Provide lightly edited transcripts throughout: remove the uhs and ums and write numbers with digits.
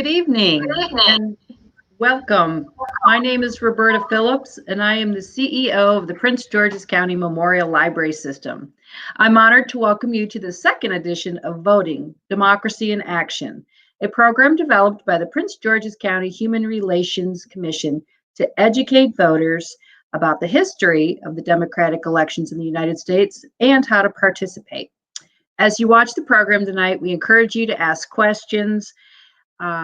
Good evening and welcome. My name is Roberta Phillips, and I am the CEO of the Prince George's County Memorial Library System. I'm honored to welcome you to the second edition of Voting, Democracy in Action, a program developed by the Prince George's County Human Relations Commission to educate voters about the history of the democratic elections in the United States and how to participate. As you watch the program tonight, we encourage you to ask questions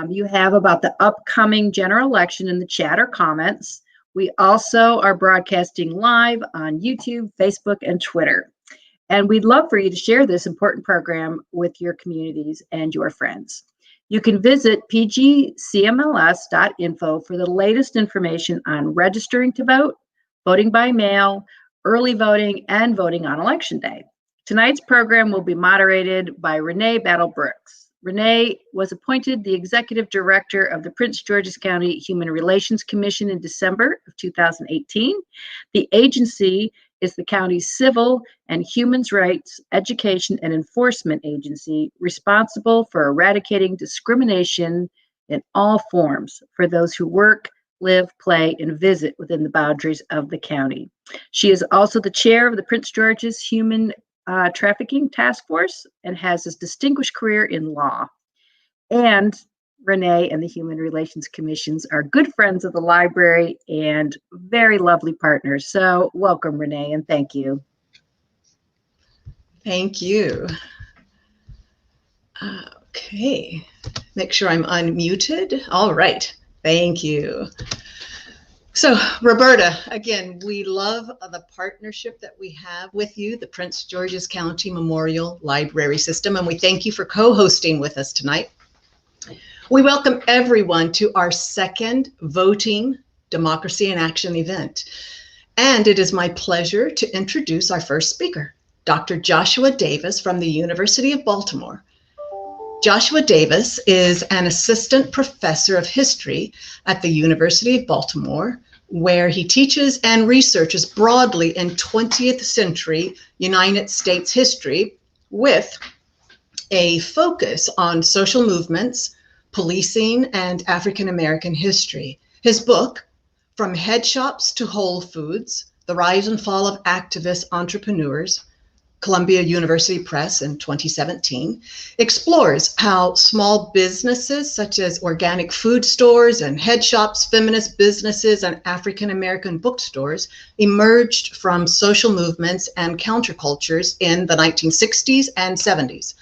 you have about the upcoming general election in the chat or comments. We also are broadcasting live on YouTube, Facebook, and Twitter. And we'd love for you to share this important program with your communities and your friends. You can visit pgcmls.info for the latest information on registering to vote, voting by mail, early voting, and voting on Election Day. Tonight's program will be moderated by Renee Battle-Brooks. Renee was appointed the Executive Director of the Prince George's County Human Relations Commission in December of 2018. The agency is the county's civil and human rights education and enforcement agency responsible for eradicating discrimination in all forms for those who work, live, play, and visit within the boundaries of the county. She is also the chair of the Prince George's Human Trafficking Task Force and has a distinguished career in law. And Renee and the Human Relations Commissions are good friends of the library and very lovely partners. So welcome, Renee, and thank you. Thank you. Okay, make sure I'm unmuted. All right, thank you. So Roberta, again, we love the partnership that we have with you, the Prince George's County Memorial Library System, and we thank you for co-hosting with us tonight. We welcome everyone to our second Voting, Democracy in Action event. And it is my pleasure to introduce our first speaker, Dr. Joshua Davis from the University of Baltimore. Joshua Davis is an assistant professor of history at the University of Baltimore, where he teaches and researches broadly in 20th century United States history with a focus on social movements, policing, and African American history. His book, From Head Shops to Whole Foods, The Rise and Fall of Activist Entrepreneurs, Columbia University Press in 2017, explores how small businesses such as organic food stores and head shops, feminist businesses, and African American bookstores emerged from social movements and countercultures in the 1960s and 70s.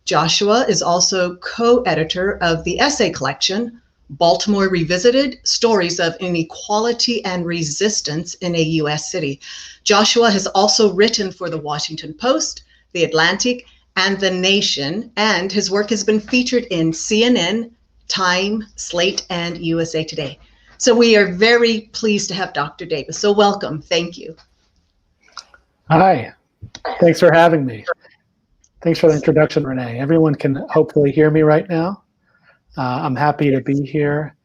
Joshua is also co-editor of the essay collection, Baltimore Revisited, Stories of Inequality and Resistance in a U.S. City. Joshua has also written for the Washington Post, The Atlantic, and The Nation, and his work has been featured in CNN, Time, Slate, and USA Today. So we are very pleased to have Dr. Davis. So welcome. Thank you. Hi. Thanks for having me. Thanks for the introduction, Renee. Everyone can hopefully hear me right now. I'm happy to be here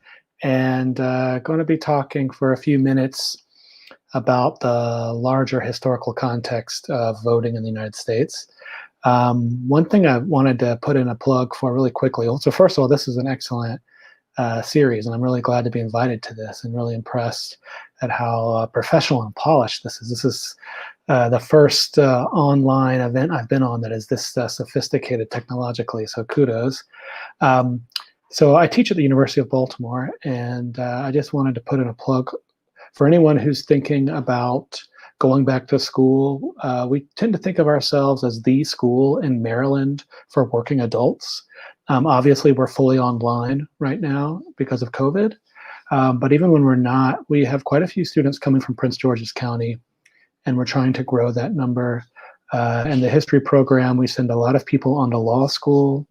and going to be talking for a few minutes about the larger historical context of voting in the United States. One thing I wanted to put in a plug for really quickly. So first of all, this is an excellent series, and I'm really glad to be invited to this and really impressed at how professional and polished this is. This is the first online event I've been on that is this sophisticated technologically, so kudos. So I teach at the University of Baltimore, and I just wanted to put in a plug for anyone who's thinking about going back to school. We tend to think of ourselves as the school in Maryland for working adults. Obviously, we're fully online right now because of COVID, but even when we're not, we have quite a few students coming from Prince George's County, and we're trying to grow that number. In the history program, we send a lot of people onto law school,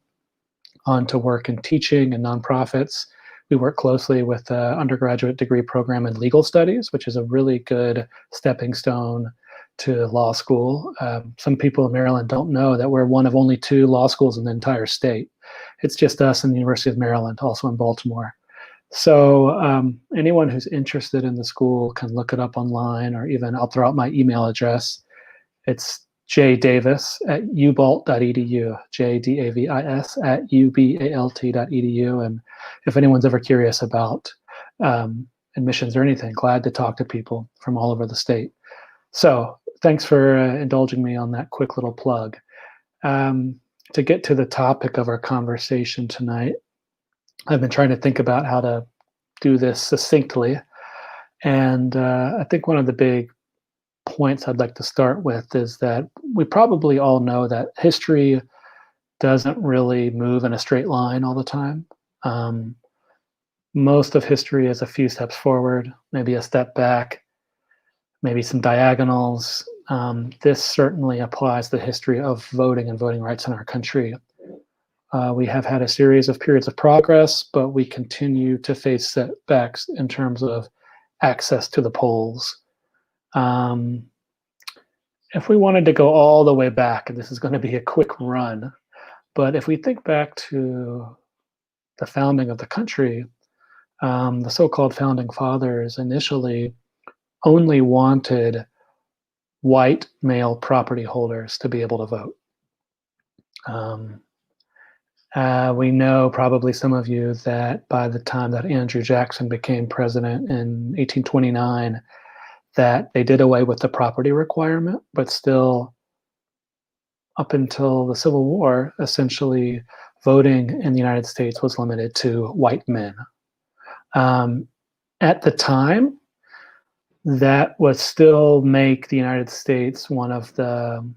on to work in teaching and nonprofits. We work closely with the undergraduate degree program in legal studies, which is a really good stepping stone to law school. Some people in Maryland don't know that we're one of only 2 law schools in the entire state. It's just us and the University of Maryland, also in Baltimore. So anyone who's interested in the school can look it up online, or even I'll throw out my email address. It's jdavis@ubalt.edu, JDAVIS at ubalt.edu. And if anyone's ever curious about admissions or anything, glad to talk to people from all over the state. So thanks for indulging me on that quick little plug. To get to the topic of our conversation tonight, I've been trying to think about how to do this succinctly. And I think one of the big points I'd like to start with is that we probably all know that history doesn't really move in a straight line all the time. Most of history is a few steps forward, maybe a step back, maybe some diagonals. This certainly applies to the history of voting and voting rights in our country. We have had a series of periods of progress, but we continue to face setbacks in terms of access to the polls. If we wanted to go all the way back, and this is going to be a quick run, but if we think back to the founding of the country, the so-called founding fathers initially only wanted white male property holders to be able to vote. We know, probably some of you, that by the time that Andrew Jackson became president in 1829, that they did away with the property requirement, but still, up until the Civil War, essentially voting in the United States was limited to white men. At the time, that would still make the United States one of the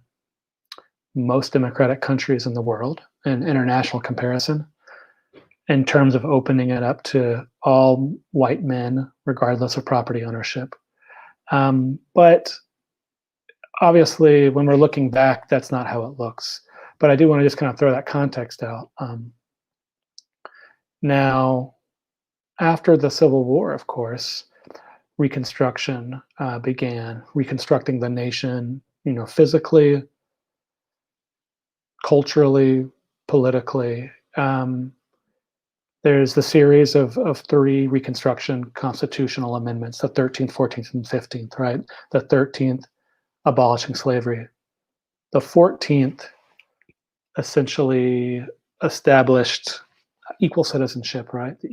most democratic countries in the world in international comparison, in terms of opening it up to all white men, regardless of property ownership. But obviously, when we're looking back, that's not how it looks. But I do want to just kind of throw that context out. Now, after the Civil War, of course, Reconstruction began, reconstructing the nation, physically, culturally, politically. There's the series of three Reconstruction constitutional amendments, the 13th, 14th, and 15th, right? The 13th, abolishing slavery. The 14th essentially established equal citizenship, right? The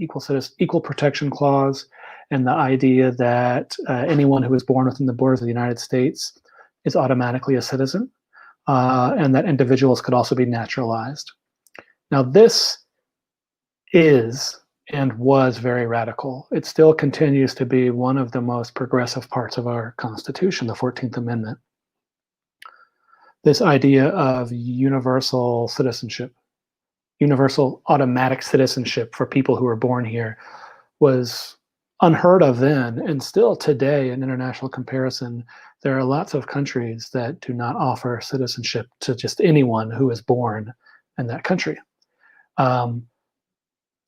equal protection clause, and the idea that anyone who is born within the borders of the United States is automatically a citizen, and that individuals could also be naturalized. Now, this is and was very radical. It still continues to be one of the most progressive parts of our Constitution, the 14th Amendment. This idea of universal citizenship, universal automatic citizenship for people who were born here, was unheard of then, and still today in international comparison, there are lots of countries that do not offer citizenship to just anyone who is born in that country.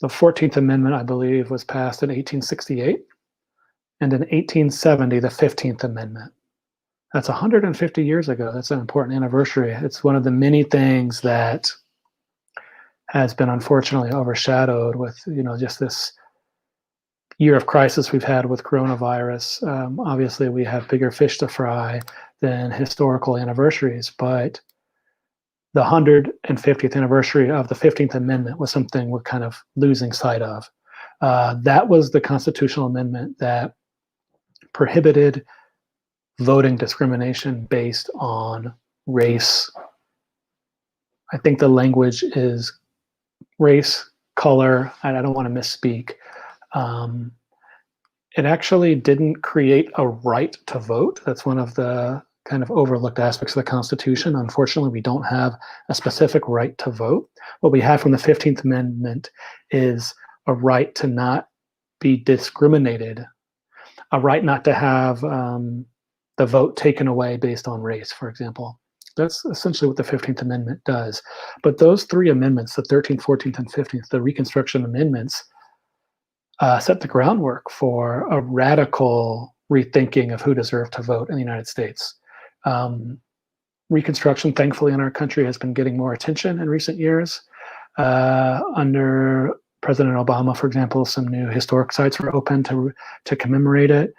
The 14th Amendment, I believe, was passed in 1868, and in 1870, the 15th Amendment. That's 150 years ago. That's an important anniversary. It's one of the many things that has been unfortunately overshadowed with, just this year of crisis we've had with coronavirus. Obviously, we have bigger fish to fry than historical anniversaries, but the 150th anniversary of the 15th Amendment was something we're kind of losing sight of. That was the constitutional amendment that prohibited voting discrimination based on race. I think the language is race, color, and I don't want to misspeak. It actually didn't create a right to vote. That's one of the kind of overlooked aspects of the Constitution. Unfortunately, we don't have a specific right to vote. What we have from the 15th Amendment is a right to not be discriminated, a right not to have the vote taken away based on race, for example. That's essentially what the 15th Amendment does. But those three amendments, the 13th, 14th, and 15th, the Reconstruction amendments, set the groundwork for a radical rethinking of who deserved to vote in the United States. Reconstruction, thankfully, in our country has been getting more attention in recent years. Under President Obama, for example, some new historic sites were opened to commemorate it.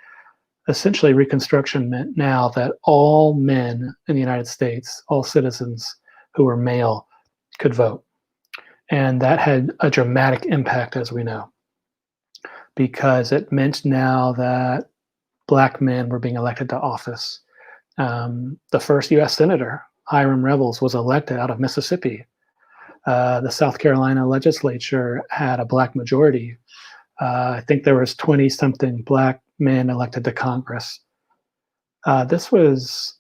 essentially Reconstruction meant now that all men in the United States, all citizens who were male, could vote. And that had a dramatic impact, as we know, because it meant now that Black men were being elected to office. The first U.S. Senator, Hiram Revels, was elected out of Mississippi. The South Carolina legislature had a Black majority. I think there was 20-something Black men elected to Congress. This was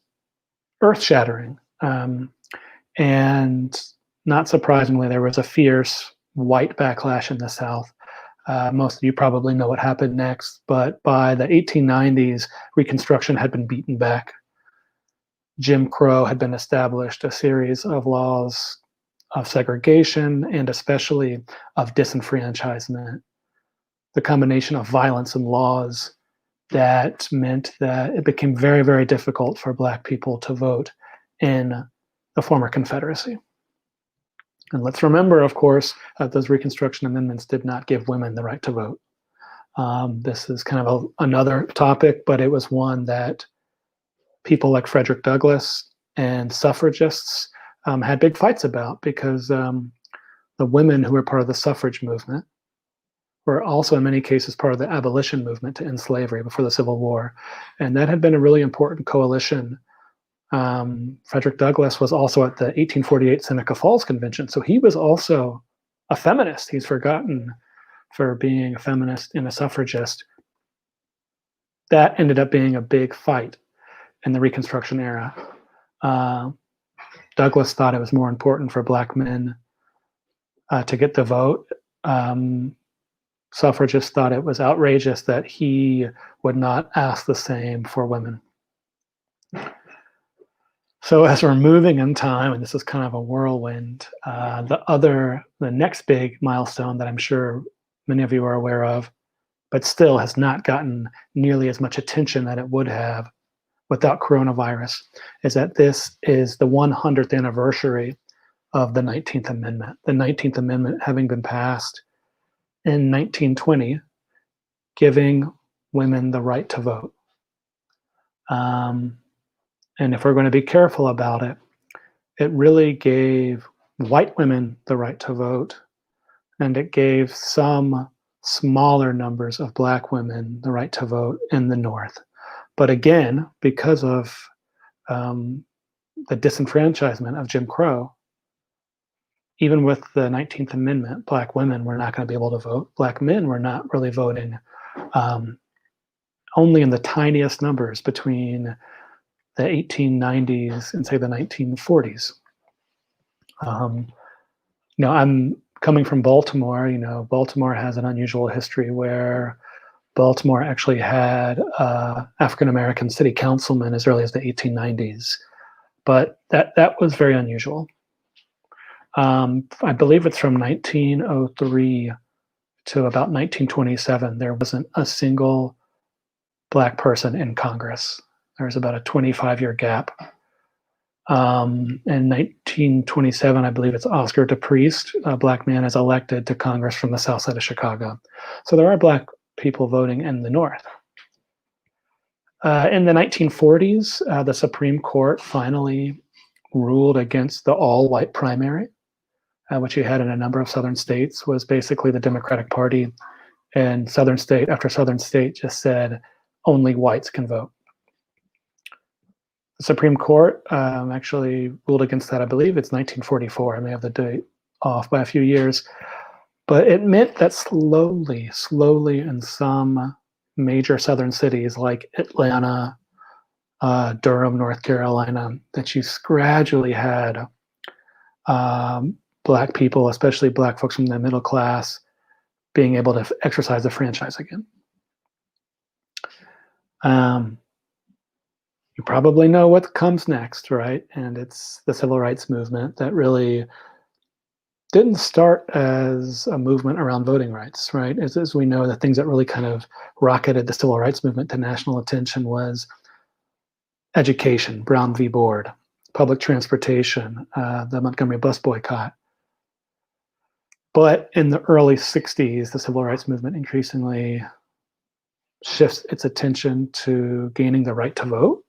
earth-shattering. And not surprisingly, there was a fierce white backlash in the South. Most of you probably know what happened next, but by the 1890s, Reconstruction had been beaten back. Jim Crow had been established, a series of laws of segregation and especially of disenfranchisement. The combination of violence and laws that meant that it became very, very difficult for Black people to vote in the former Confederacy. And let's remember, of course, those Reconstruction amendments did not give women the right to vote. This is kind of another topic, but it was one that people like Frederick Douglass and suffragists had big fights about, because the women who were part of the suffrage movement were also in many cases part of the abolition movement to end slavery before the Civil War. And that had been a really important coalition. Frederick Douglass was also at the 1848 Seneca Falls Convention, so he was also a feminist. He's forgotten for being a feminist and a suffragist. That ended up being a big fight in the Reconstruction era. Douglass thought it was more important for Black men to get the vote. Suffragists thought it was outrageous that he would not ask the same for women. So as we're moving in time, and this is kind of a whirlwind, the next big milestone that I'm sure many of you are aware of, but still has not gotten nearly as much attention that it would have without coronavirus, is that this is the 100th anniversary of the 19th Amendment. The 19th Amendment having been passed in 1920, giving women the right to vote. And if we're going to be careful about it, it really gave white women the right to vote, and it gave some smaller numbers of Black women the right to vote in the North. But again, because of the disenfranchisement of Jim Crow, even with the 19th Amendment, Black women were not going to be able to vote. Black men were not really voting, only in the tiniest numbers between the 1890s and say the 1940s. I'm coming from Baltimore. Baltimore has an unusual history where Baltimore actually had African-American city councilmen as early as the 1890s, but that was very unusual. I believe it's from 1903 to about 1927, there wasn't a single Black person in Congress. There was about a 25-year gap. In 1927, I believe it's Oscar DePriest, a Black man, is elected to Congress from the south side of Chicago. So there are Black people voting in the North. In the 1940s, the Supreme Court finally ruled against the all-white primary, which you had in a number of southern states. Was basically the Democratic Party, and southern state after southern state just said only whites can vote. The Supreme Court actually ruled against that. I believe it's 1944. I may have the date off by a few years. But it meant that slowly in some major southern cities like Atlanta, Durham, North Carolina, that you gradually had Black people, especially Black folks from the middle class, being able to exercise the franchise again. You probably know what comes next, right? And it's the civil rights movement that really didn't start as a movement around voting rights, right? As we know, the things that really kind of rocketed the civil rights movement to national attention was education, Brown v. Board, public transportation, the Montgomery bus boycott. But in the early 60s, the civil rights movement increasingly shifts its attention to gaining the right to vote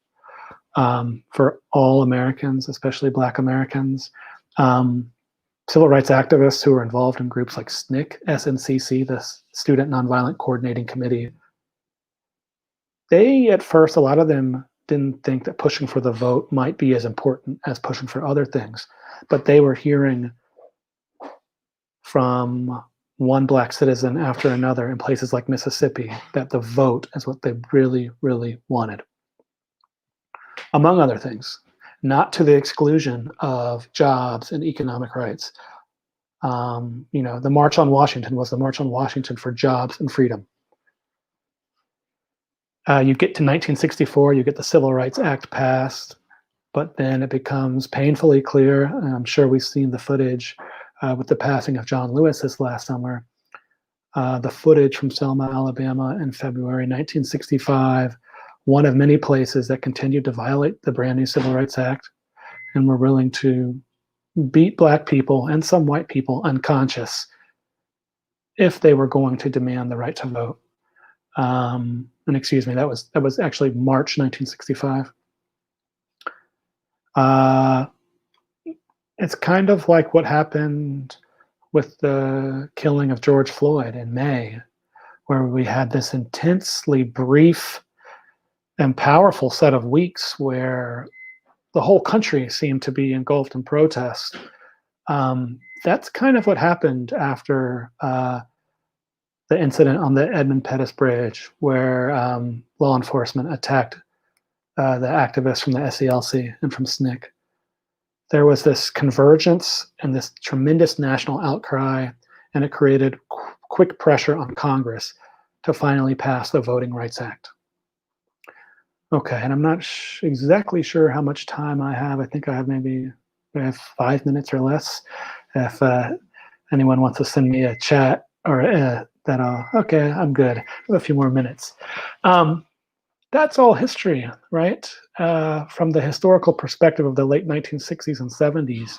for all Americans, especially Black Americans. Civil rights activists who were involved in groups like SNCC, SNCC, the Student Nonviolent Coordinating Committee, they, at first, a lot of them didn't think that pushing for the vote might be as important as pushing for other things. But they were hearing from one Black citizen after another in places like Mississippi that the vote is what they really, really wanted. Among other things, not to the exclusion of jobs and economic rights. The March on Washington was the March on Washington for jobs and freedom. You get to 1964, you get the Civil Rights Act passed, but then it becomes painfully clear, and I'm sure we've seen the footage with the passing of John Lewis this last summer, the footage from Selma, Alabama in February 1965, one of many places that continued to violate the brand new Civil Rights Act and were willing to beat Black people and some white people unconscious if they were going to demand the right to vote. And excuse me, that was actually March 1965. It's kind of like what happened with the killing of George Floyd in May, where we had this intensely brief and powerful set of weeks where the whole country seemed to be engulfed in protest. That's kind of what happened after the incident on the Edmund Pettus Bridge, where law enforcement attacked the activists from the SCLC and from SNCC. There was this convergence and this tremendous national outcry, and it created quick pressure on Congress to finally pass the Voting Rights Act. Okay, and I'm not exactly sure how much time I have. I think I have 5 minutes or less. If anyone wants to send me a chat or okay, I'm good. I have a few more minutes. That's all history, right? From the historical perspective of the late 1960s and 70s,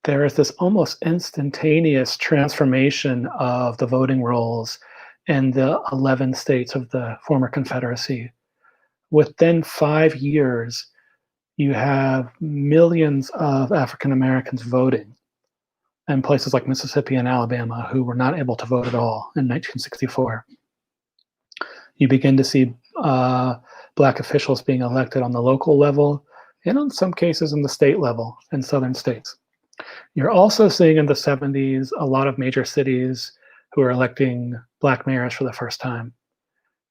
there is this almost instantaneous transformation of the voting rolls in the 11 states of the former Confederacy. Within 5 years, you have millions of African Americans voting in places like Mississippi and Alabama who were not able to vote at all in 1964. You begin to see Black officials being elected on the local level and in some cases in the state level in southern states. You're also seeing in the 70s a lot of major cities who are electing Black mayors for the first time.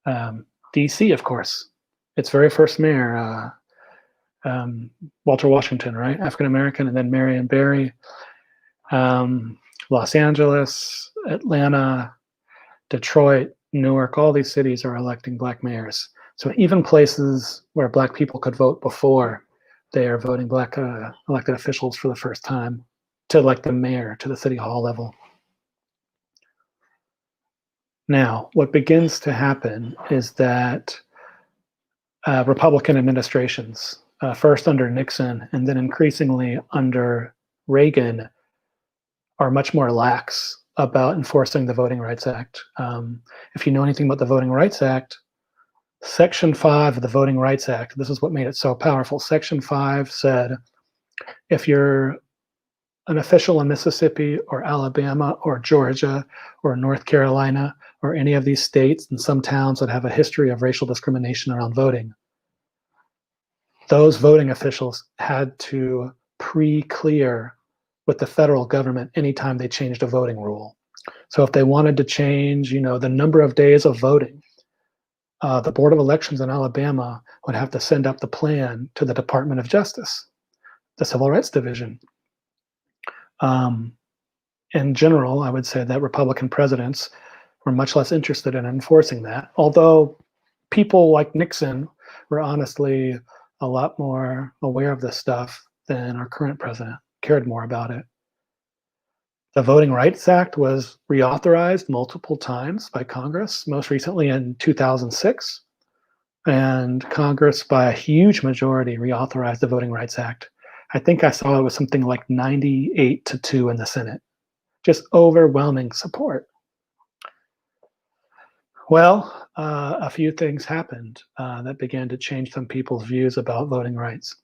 DC, of course, its very first mayor, Walter Washington, right? African American, and then Marion Barry. Los Angeles, Atlanta, Detroit, Newark, all these cities are electing Black mayors. So even places where Black people could vote before, they are voting Black elected officials for the first time to elect the mayor to the city hall level. Now, what begins to happen is that Republican administrations, first under Nixon and then increasingly under Reagan, are much more lax about enforcing the Voting Rights Act. If you know anything about the Voting Rights Act, Section 5 of the Voting Rights Act, this is what made it so powerful. Section 5 said, if you're an official in Mississippi or Alabama or Georgia or North Carolina or any of these states and some towns that have a history of racial discrimination around voting, those voting officials had to pre-clear with the federal government anytime they changed a voting rule. So if they wanted to change, the number of days of voting, the Board of Elections in Alabama would have to send up the plan to the Department of Justice, the Civil Rights Division. In general, I would say that Republican presidents were much less interested in enforcing that, although people like Nixon were honestly a lot more aware of this stuff than our current president, cared more about it. The Voting Rights Act was reauthorized multiple times by Congress, most recently in 2006, and Congress, by a huge majority, reauthorized the Voting Rights Act. I think I saw it was something like 98-2 in the Senate. Just overwhelming support. Well, a few things happened that began to change some people's views about voting rights.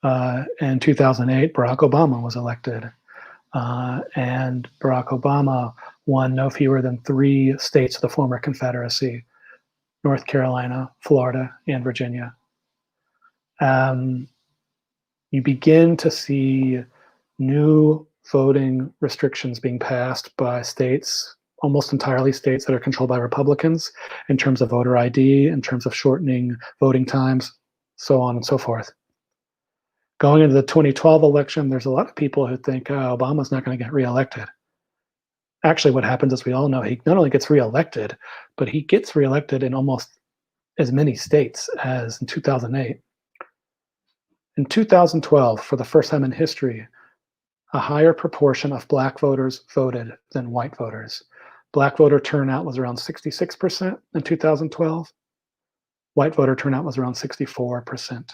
In 2008, Barack Obama was elected, and Barack Obama won no fewer than 3 states of the former Confederacy: North Carolina, Florida, and Virginia. You begin to see new voting restrictions being passed by states, almost entirely states that are controlled by Republicans, in terms of voter ID, in terms of shortening voting times, so on and so forth. Going into the 2012 election, there's a lot of people who think Obama's not going to get reelected. Actually, what happens, as we all know, he not only gets reelected, but he gets reelected in almost as many states as in 2008. In 2012, for the first time in history, a higher proportion of Black voters voted than white voters. Black voter turnout was around 66% in 2012. White voter turnout was around 64%.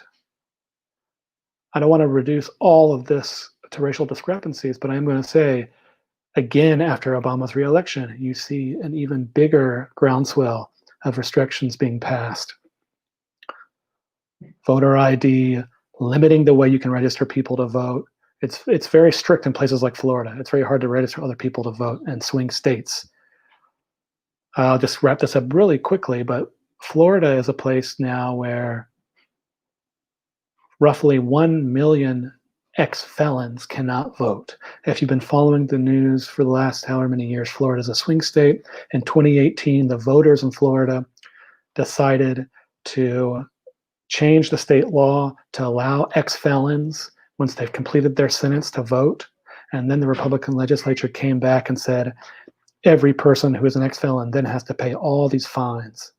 I don't want to reduce all of this to racial discrepancies, but I'm going to say, again, after Obama's reelection, you see an even bigger groundswell of restrictions being passed. Voter ID, limiting the way you can register people to vote. It's very strict in places like Florida. It's very hard to register other people to vote in swing states. I'll just wrap this up really quickly, but Florida is a place now where roughly 1 million ex-felons cannot vote. If you've been following the news for the last however many years, Florida is a swing state. In 2018, the voters in Florida decided to change the state law to allow ex-felons, once they've completed their sentence, to vote. And then the Republican legislature came back and said, every person who is an ex-felon then has to pay all these fines,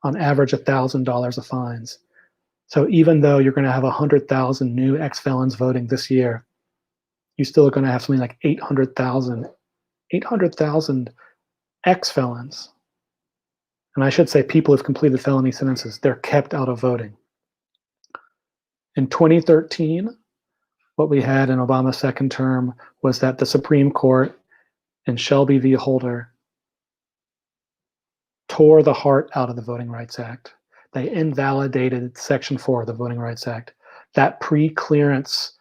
on average $1,000 of fines. So even though you're going to have 100,000 new ex-felons voting this year, you still are going to have something like 800,000 ex-felons. And I should say people who've completed felony sentences, they're kept out of voting. In 2013, what we had in Obama's second term was that the Supreme Court in Shelby v. Holder tore the heart out of the Voting Rights Act. They invalidated Section 4 of the Voting Rights Act. That pre-clearance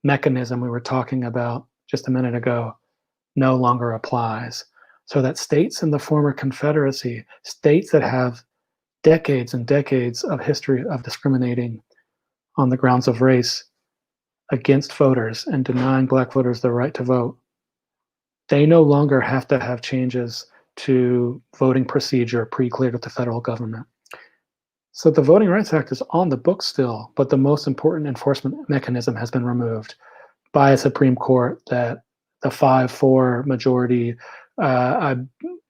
mechanism we were talking about just a minute ago no longer applies. So that states in the former Confederacy, states that have decades and decades of history of discriminating on the grounds of race against voters and denying Black voters the right to vote, they no longer have to have changes to voting procedure pre-cleared with the federal government. So the Voting Rights Act is on the books still, but the most important enforcement mechanism has been removed by a Supreme Court that the 5-4 majority, I'm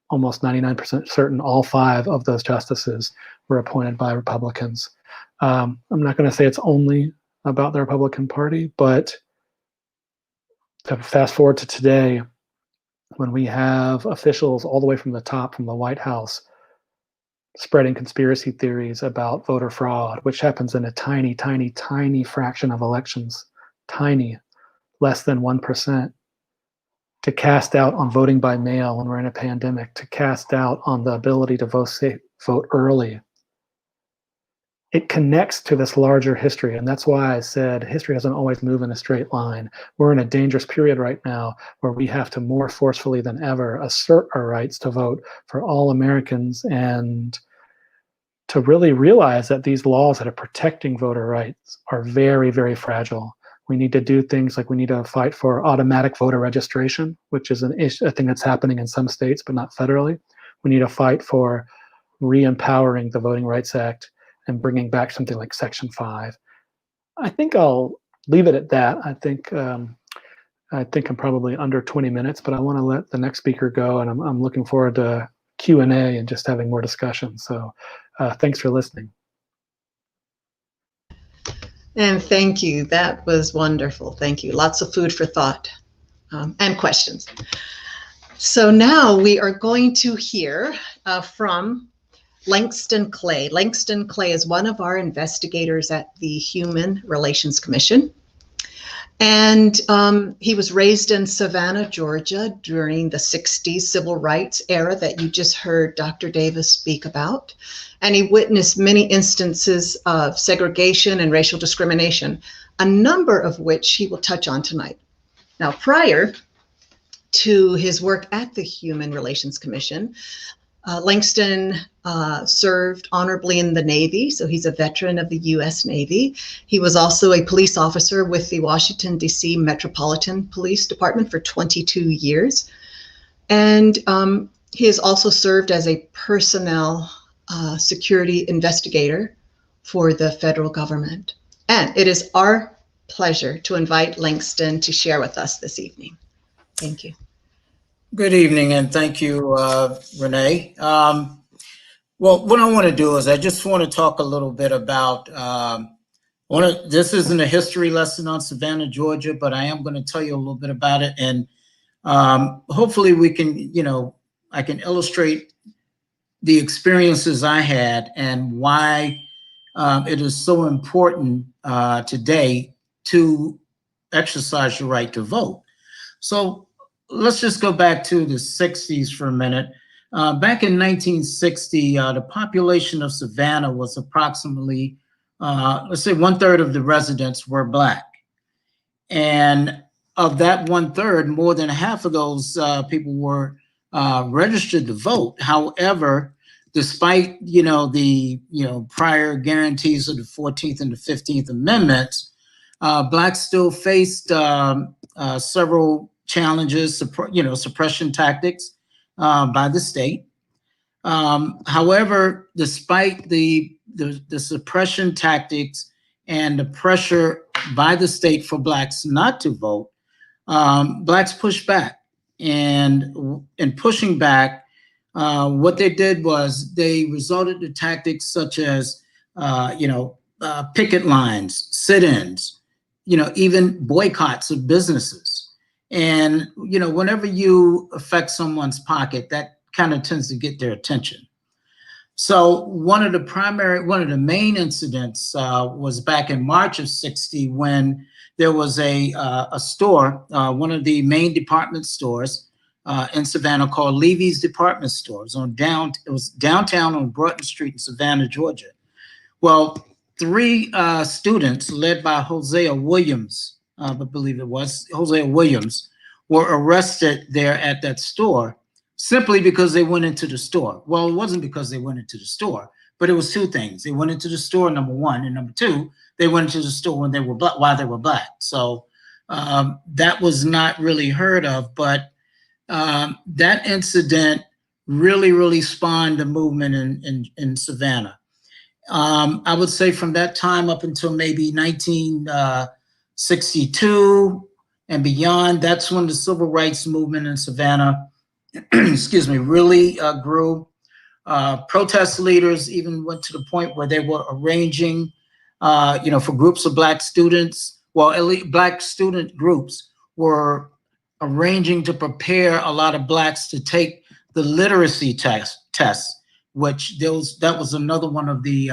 almost 99% certain all 5 of those justices were appointed by Republicans. I'm not going to say it's only about the Republican Party, but to fast forward to today, when we have officials all the way from the top, from the White House, spreading conspiracy theories about voter fraud, which happens in a tiny, tiny, tiny fraction of elections, tiny, less than 1%, to cast doubt on voting by mail when we're in a pandemic, to cast doubt on the ability to vote early. It connects to this larger history, and that's why I said history doesn't always move in a straight line. We're in a dangerous period right now where we have to more forcefully than ever assert our rights to vote for all Americans, and to really realize that these laws that are protecting voter rights are very, very fragile. We need to do things like we need to fight for automatic voter registration, which is a thing that's happening in some states, but not federally. We need to fight for re-empowering the Voting Rights Act and bringing back something like Section 5. I think I'll leave it at that. I think I'm probably under 20 minutes, but I want to let the next speaker go, and I'm looking forward to Q&A and just having more discussion. So thanks for listening. And thank you. That was wonderful. Thank you. Lots of food for thought and questions. So now we are going to hear from Langston Clay. Langston Clay is one of our investigators at the Human Relations Commission. And he was raised in Savannah, Georgia during the 60s civil rights era that you just heard Dr. Davis speak about. And he witnessed many instances of segregation and racial discrimination, a number of which he will touch on tonight. Now, prior to his work at the Human Relations Commission, Langston served honorably in the Navy, so he's a veteran of the U.S. Navy. He was also a police officer with the Washington, D.C. Metropolitan Police Department for 22 years. And he has also served as a personnel security investigator for the federal government. And it is our pleasure to invite Langston to share with us this evening. Thank you. Good evening, and thank you, Renee. Well, what I want to do is I just want to talk a little bit about, this isn't a history lesson on Savannah, Georgia, but I am going to tell you a little bit about it. And hopefully we can, I can illustrate the experiences I had and why it is so important today to exercise your right to vote. So let's just go back to the 60s for a minute. Back in 1960, the population of Savannah was approximately, let's say 1/3 of the residents were Black. And of that 1/3, more than half of those people were registered to vote. However, despite, the, prior guarantees of the 14th and the 15th Amendments, Blacks still faced several challenges, suppression tactics by the state. However, despite the suppression tactics and the pressure by the state for Blacks not to vote, Blacks pushed back. And in pushing back, what they did was they resorted to tactics such as, picket lines, sit-ins, even boycotts of businesses. And, whenever you affect someone's pocket, that kind of tends to get their attention. So one of the main incidents was back in March of '60 when there was a store, one of the main department stores in Savannah called Levy's Department Stores it was downtown on Broughton Street in Savannah, Georgia. Well, 3 students led by Hosea Williams, I believe it was, Hosea Williams, were arrested there at that store simply because they went into the store. Well, it wasn't because they went into the store, but it was 2 things. They went into the store, number 1, and number 2, they went into the store when they were Black, while they were Black. So that was not really heard of, but that incident really spawned a movement in Savannah. I would say from that time up until maybe 1962 and beyond, that's when the civil rights movement in Savannah, excuse me, really grew. Protest leaders even went to the point where they were arranging, for groups of Black students, at least Black student groups were arranging to prepare a lot of Blacks to take the literacy tests, which that was another one of the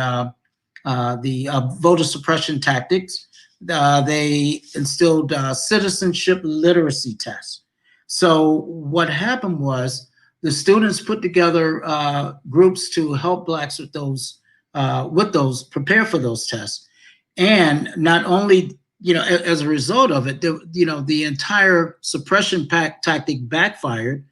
voter suppression tactics. They instilled citizenship literacy tests. So what happened was the students put together groups to help Blacks with those, prepare for those tests. And not only, as a result of it, the entire suppression tactic backfired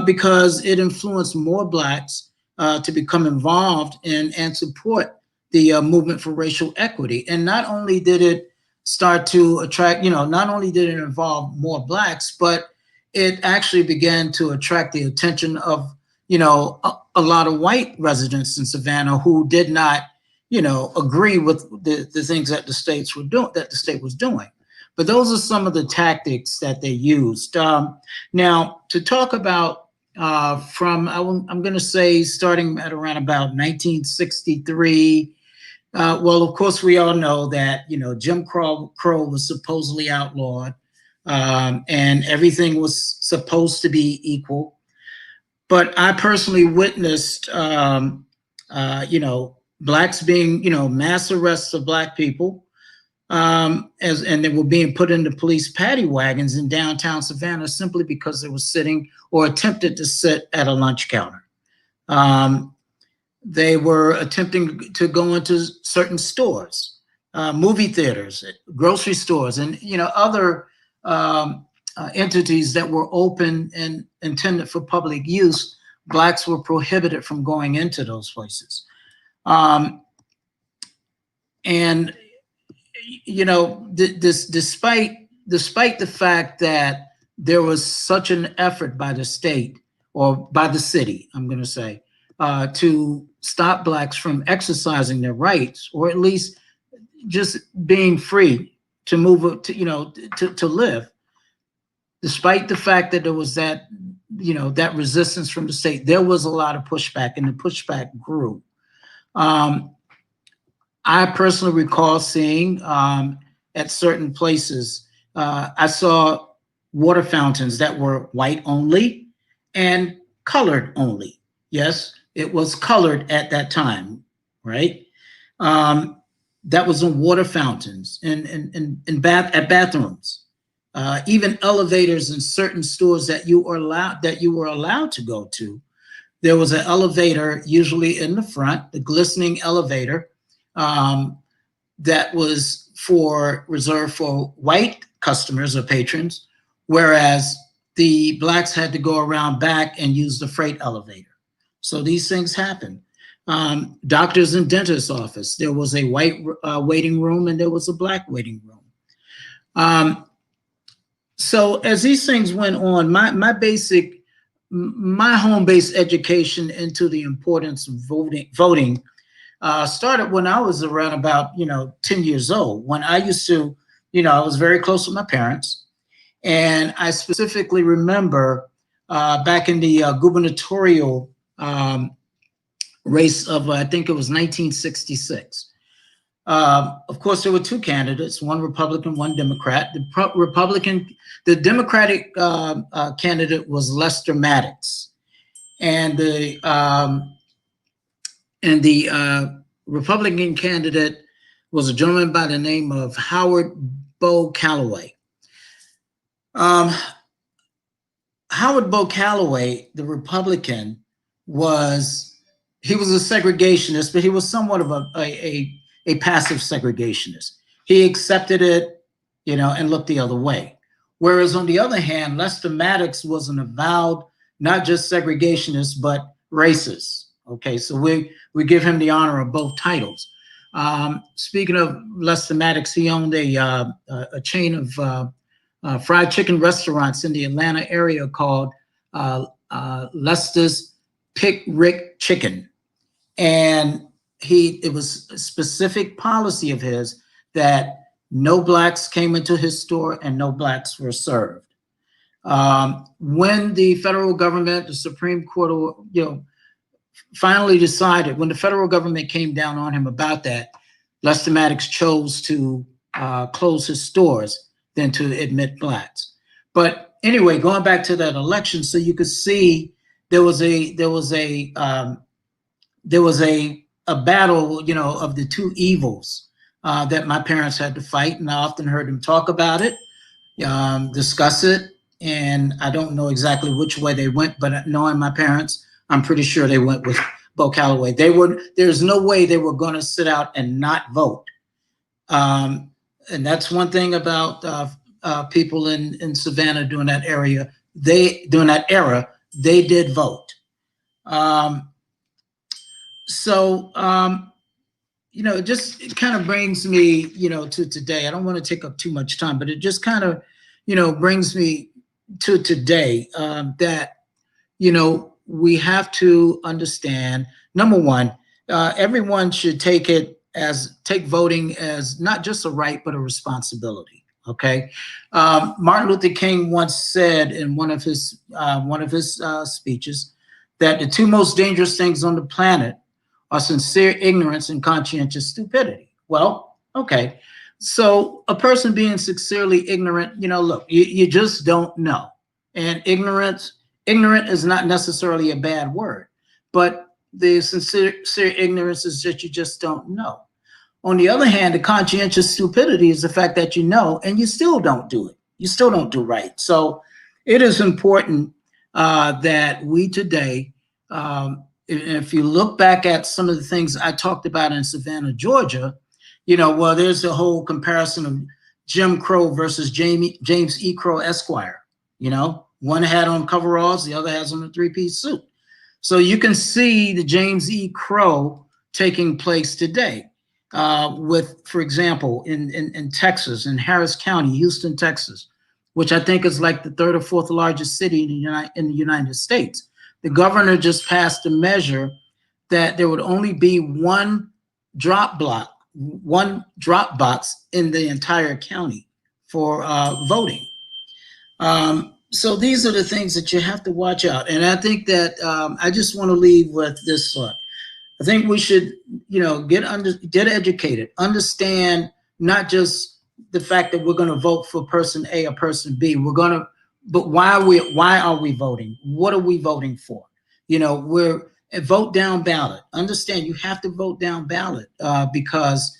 because it influenced more Blacks to become involved in and support the movement for racial equity. And not only did it start to attract, not only did it involve more Blacks, but it actually began to attract the attention of, a lot of white residents in Savannah who did not, agree with the things that the state was doing. But those are some of the tactics that they used. Now, to talk about I'm going to say starting at around about 1963. Well, of course, we all know that, Jim Crow was supposedly outlawed and everything was supposed to be equal. But I personally witnessed, Blacks being, mass arrests of Black people, and they were being put into police paddy wagons in downtown Savannah simply because they were sitting or attempted to sit at a lunch counter. They were attempting to go into certain stores, movie theaters, grocery stores, and other entities that were open and intended for public use. Blacks were prohibited from going into those places. And despite the fact that there was such an effort by the state, or by the city, I'm going to say, to stop Blacks from exercising their rights, or at least just being free to move, to live, despite the fact that there was that, that resistance from the state, there was a lot of pushback, and the pushback grew. I personally recall seeing at certain places, I saw water fountains that were white only and colored only. Yes, it was colored at that time, right? That was in water fountains and at bathrooms, even elevators in certain stores that you were allowed to go to. There was an elevator usually in the front, the glistening elevator, that was reserved for white customers or patrons, whereas the Blacks had to go around back and use the freight elevator. So these things happen. Doctors and dentists' office, there was a white waiting room and there was a Black waiting room. So as these things went on, my home-based education into the importance of voting started when I was around about 10 years old, when I used to, I was very close with my parents. And I specifically remember back in the gubernatorial race of, I think it was 1966. Of course, there were two candidates, one Republican, one Democrat. The Democratic candidate was Lester Maddox, and the Republican candidate was a gentleman by the name of Howard Bo Calloway. Howard Bo Calloway, the Republican, he was a segregationist, but he was somewhat of a passive segregationist. He accepted it, and looked the other way. Whereas on the other hand, Lester Maddox was an avowed, not just segregationist, but racist. Okay, so we give him the honor of both titles. Speaking of Lester Maddox, he owned a chain of fried chicken restaurants in the Atlanta area called Lester's Pick Rick Chicken. And it was a specific policy of his that no Blacks came into his store and no Blacks were served. When the federal government, the Supreme Court, finally decided, when the federal government came down on him about that, Lester Maddox chose to close his stores than to admit Blacks. But anyway, going back to that election, so you could see there was a battle, of the two evils that my parents had to fight, and I often heard them talk about it, discuss it, and I don't know exactly which way they went, but knowing my parents, I'm pretty sure they went with Bo Calloway. There's no way they were going to sit out and not vote. And that's one thing about people in Savannah during that era. They did vote. It just kind of brings me, to today. I don't want to take up too much time, but it just kind of, brings me to today that, we have to understand, number one, everyone should take voting as not just a right, but a responsibility. Okay. Martin Luther King once said in one of his speeches that the two most dangerous things on the planet are sincere ignorance and conscientious stupidity. Well, okay. So a person being sincerely ignorant, look, you just don't know. And ignorant is not necessarily a bad word, but the sincere ignorance is that you just don't know. On the other hand, the conscientious stupidity is the fact that you know and you still don't do it. You still don't do right. So it is important that we today, if you look back at some of the things I talked about in Savannah, Georgia, well, there's a whole comparison of Jim Crow versus James E. Crow Esquire. One had on coveralls, the other has on a three-piece suit. So you can see the James E. Crow taking place today with, for example, in Texas, in Harris County, Houston, Texas, which I think is like the third or fourth largest city in the United States. The governor just passed a measure that there would only be one drop box in the entire county for voting. So these are the things that you have to watch out. And I think that I just want to leave with this thought. I think we should, get educated, understand not just the fact that we're going to vote for person A or person B. But why are we voting? What are we voting for? We're vote down ballot. Understand you have to vote down ballot because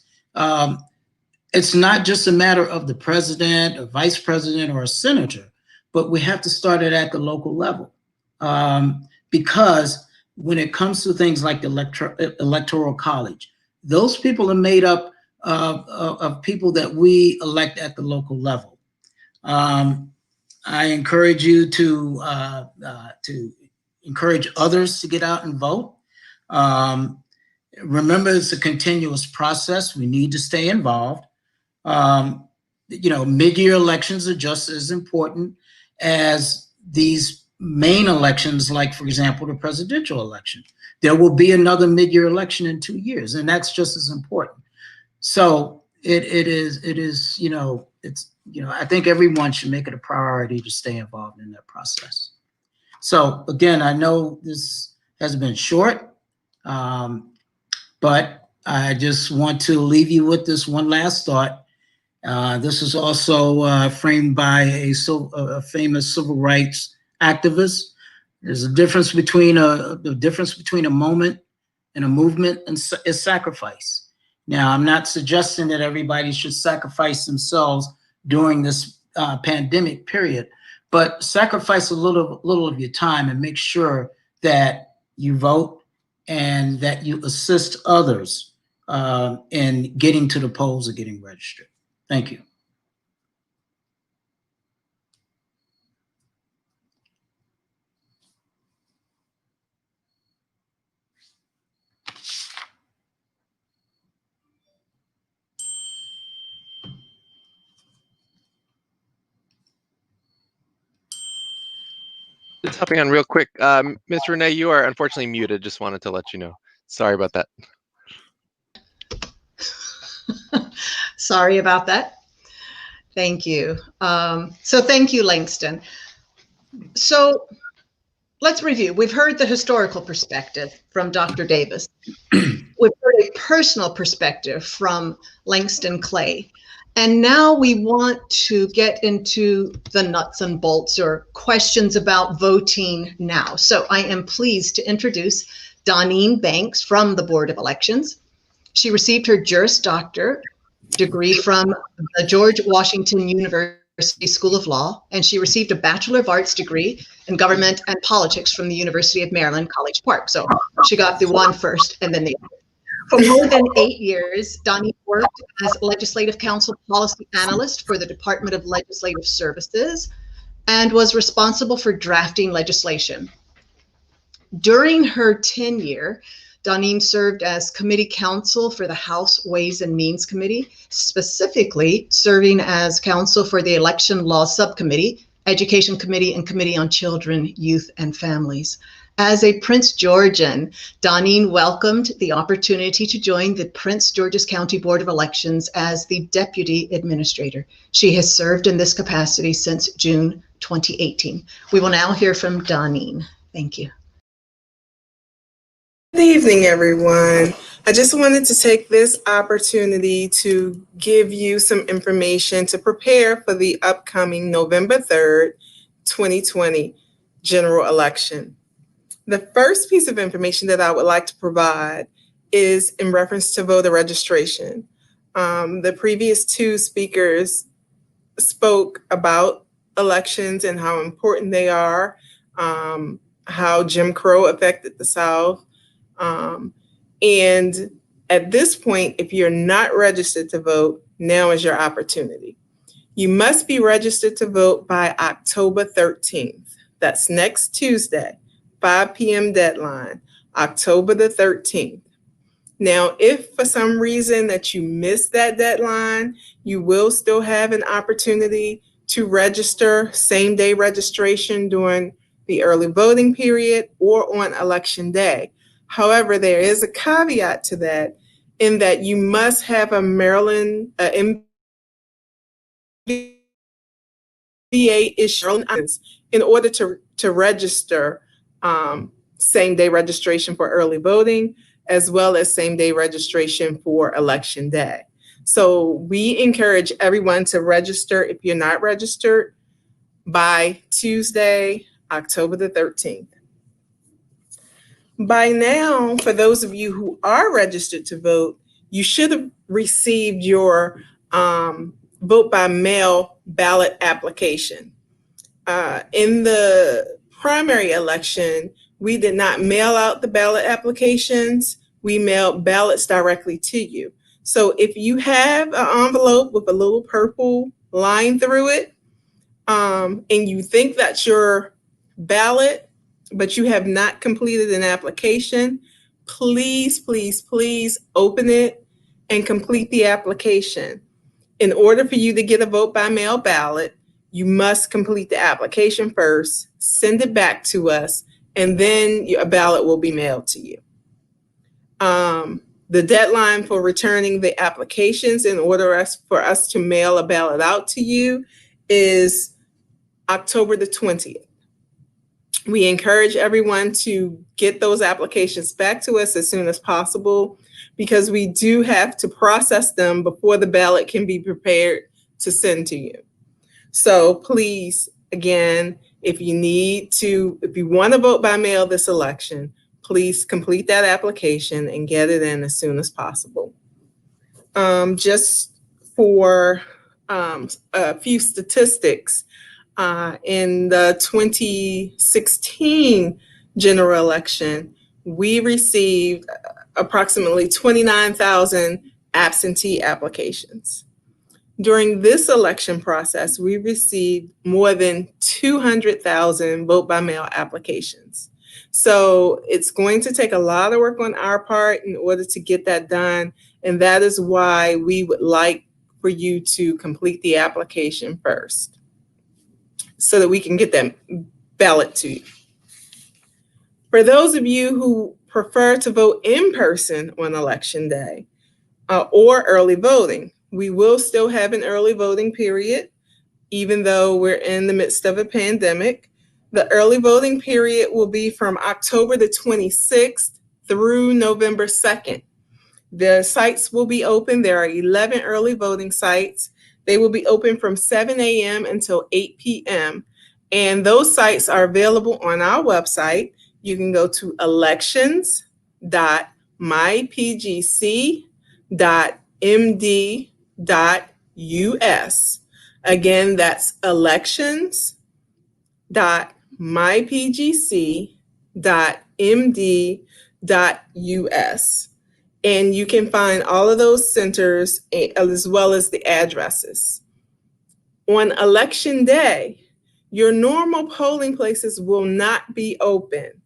it's not just a matter of the president, a vice president, or a senator, but we have to start it at the local level because when it comes to things like the electoral college, those people are made up of people that we elect at the local level. I encourage you to encourage others to get out and vote. Remember, it's a continuous process. We need to stay involved. Mid-year elections are just as important as these main elections, like, for example, the presidential election. There will be another mid-year election in 2 years, and that's just as important. So I think everyone should make it a priority to stay involved in that process. So again, I know this has been short, but I just want to leave you with this one last thought. This is also framed by a famous civil rights activist. There's a difference between a moment and a movement is sacrifice. Now, I'm not suggesting that everybody should sacrifice themselves during this pandemic period, but sacrifice a little of your time and make sure that you vote and that you assist others in getting to the polls or getting registered. Thank you. Just hopping on real quick. Ms. Renee, you are unfortunately muted. Just wanted to let you know. Sorry about that. Sorry about that. Thank you. So thank you, Langston. So let's review. We've heard the historical perspective from Dr. Davis. We've heard a personal perspective from Langston Clay. And now we want to get into the nuts and bolts or questions about voting now. So I am pleased to introduce Daneen Banks from the Board of Elections. She received her Juris Doctor degree from the George Washington University School of Law, and she received a Bachelor of Arts degree in Government and Politics from the University of Maryland, College Park. So she got the one first and then the other. For more than 8 years, Daneen worked as Legislative Council Policy Analyst for the Department of Legislative Services and was responsible for drafting legislation. During her tenure, Daneen served as committee counsel for the House Ways and Means Committee, specifically serving as counsel for the Election Law Subcommittee, Education Committee, and Committee on Children, Youth, and Families. As a Prince Georgian, Daneen welcomed the opportunity to join the Prince George's County Board of Elections as the Deputy Administrator. She has served in this capacity since June 2018. We will now hear from Daneen. Thank you. Good evening, everyone. I just wanted to take this opportunity to give you some information to prepare for the upcoming November 3rd, 2020 general election. The first piece of information that I would like to provide is in reference to voter registration. The previous two speakers spoke about elections and how important they are, how Jim Crow affected the South. And at this point, if you're not registered to vote, now is your opportunity. You must be registered to vote by October 13th. That's next Tuesday, 5 p.m. deadline, October the 13th. Now, if for some reason that you missed that deadline, you will still have an opportunity to register, same-day registration during the early voting period or on election day. However, there is a caveat to that in that you must have a Maryland MBA issue in order to register same-day registration for early voting, as well as same-day registration for election day. So we encourage everyone to register if you're not registered by Tuesday, October the 13th. By now, for those of you who are registered to vote, you should have received your vote by mail ballot application. In the primary election, we did not mail out the ballot applications. We mailed ballots directly to you. So if you have an envelope with a little purple line through it, and you think that's your ballot, but you have not completed an application, please, please, please open it and complete the application. In order for you to get a vote by mail ballot, you must complete the application first, send it back to us, and then a ballot will be mailed to you. The deadline for returning the applications in order for us to mail a ballot out to you is October the 20th. We encourage everyone to get those applications back to us as soon as possible because we do have to process them before the ballot can be prepared to send to you. So please, again, if you want to vote by mail this election, please complete that application and get it in as soon as possible. Just for a few statistics, in the 2016 general election, we received approximately 29,000 absentee applications. During this election process, we received more than 200,000 vote by mail applications. So it's going to take a lot of work on our part in order to get that done. And that is why we would like for you to complete the application first so that we can get that ballot to you. For those of you who prefer to vote in person on election day or early voting, we will still have an early voting period, even though we're in the midst of a pandemic. The early voting period will be from October the 26th through November 2nd. The sites will be open. There are 11 early voting sites. They will be open from 7 a.m. until 8 p.m. And those sites are available on our website. You can go to elections.mypgc.md.us. Again, that's elections.mypgc.md.us. And you can find all of those centers as well as the addresses. On election day, your normal polling places will not be open.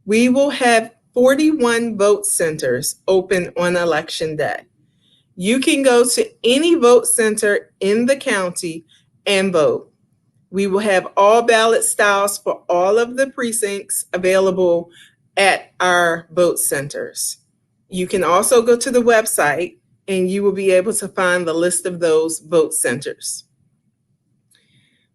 We will have 41 vote centers open on election day. You can go to any vote center in the county and vote. We will have all ballot styles for all of the precincts available at our vote centers. You can also go to the website and you will be able to find the list of those vote centers.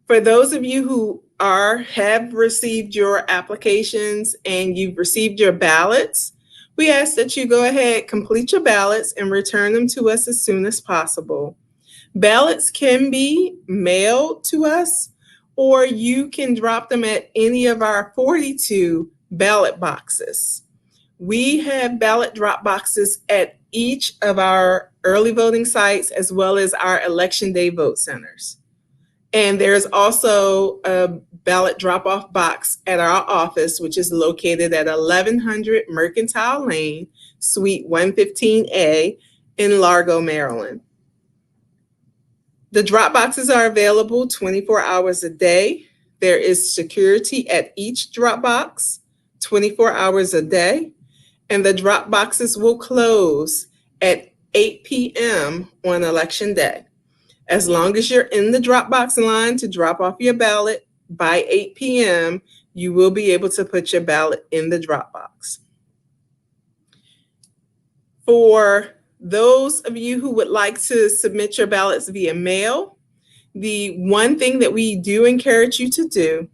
For those of you who have received your applications and you've received your ballots, we ask that you go ahead, complete your ballots and return them to us as soon as possible. Ballots can be mailed to us, or you can drop them at any of our 42 ballot boxes. We have ballot drop boxes at each of our early voting sites as well as our election day vote centers. And there's also a ballot drop-off box at our office, which is located at 1100 Mercantile Lane, Suite 115A in Largo, Maryland. The drop boxes are available 24 hours a day. There is security at each drop box 24 hours a day, and the drop boxes will close at 8 p.m. on election day. As long as you're in the drop box line to drop off your ballot by 8 p.m., you will be able to put your ballot in the drop box. For those of you who would like to submit your ballots via mail, the one thing that we do encourage you to do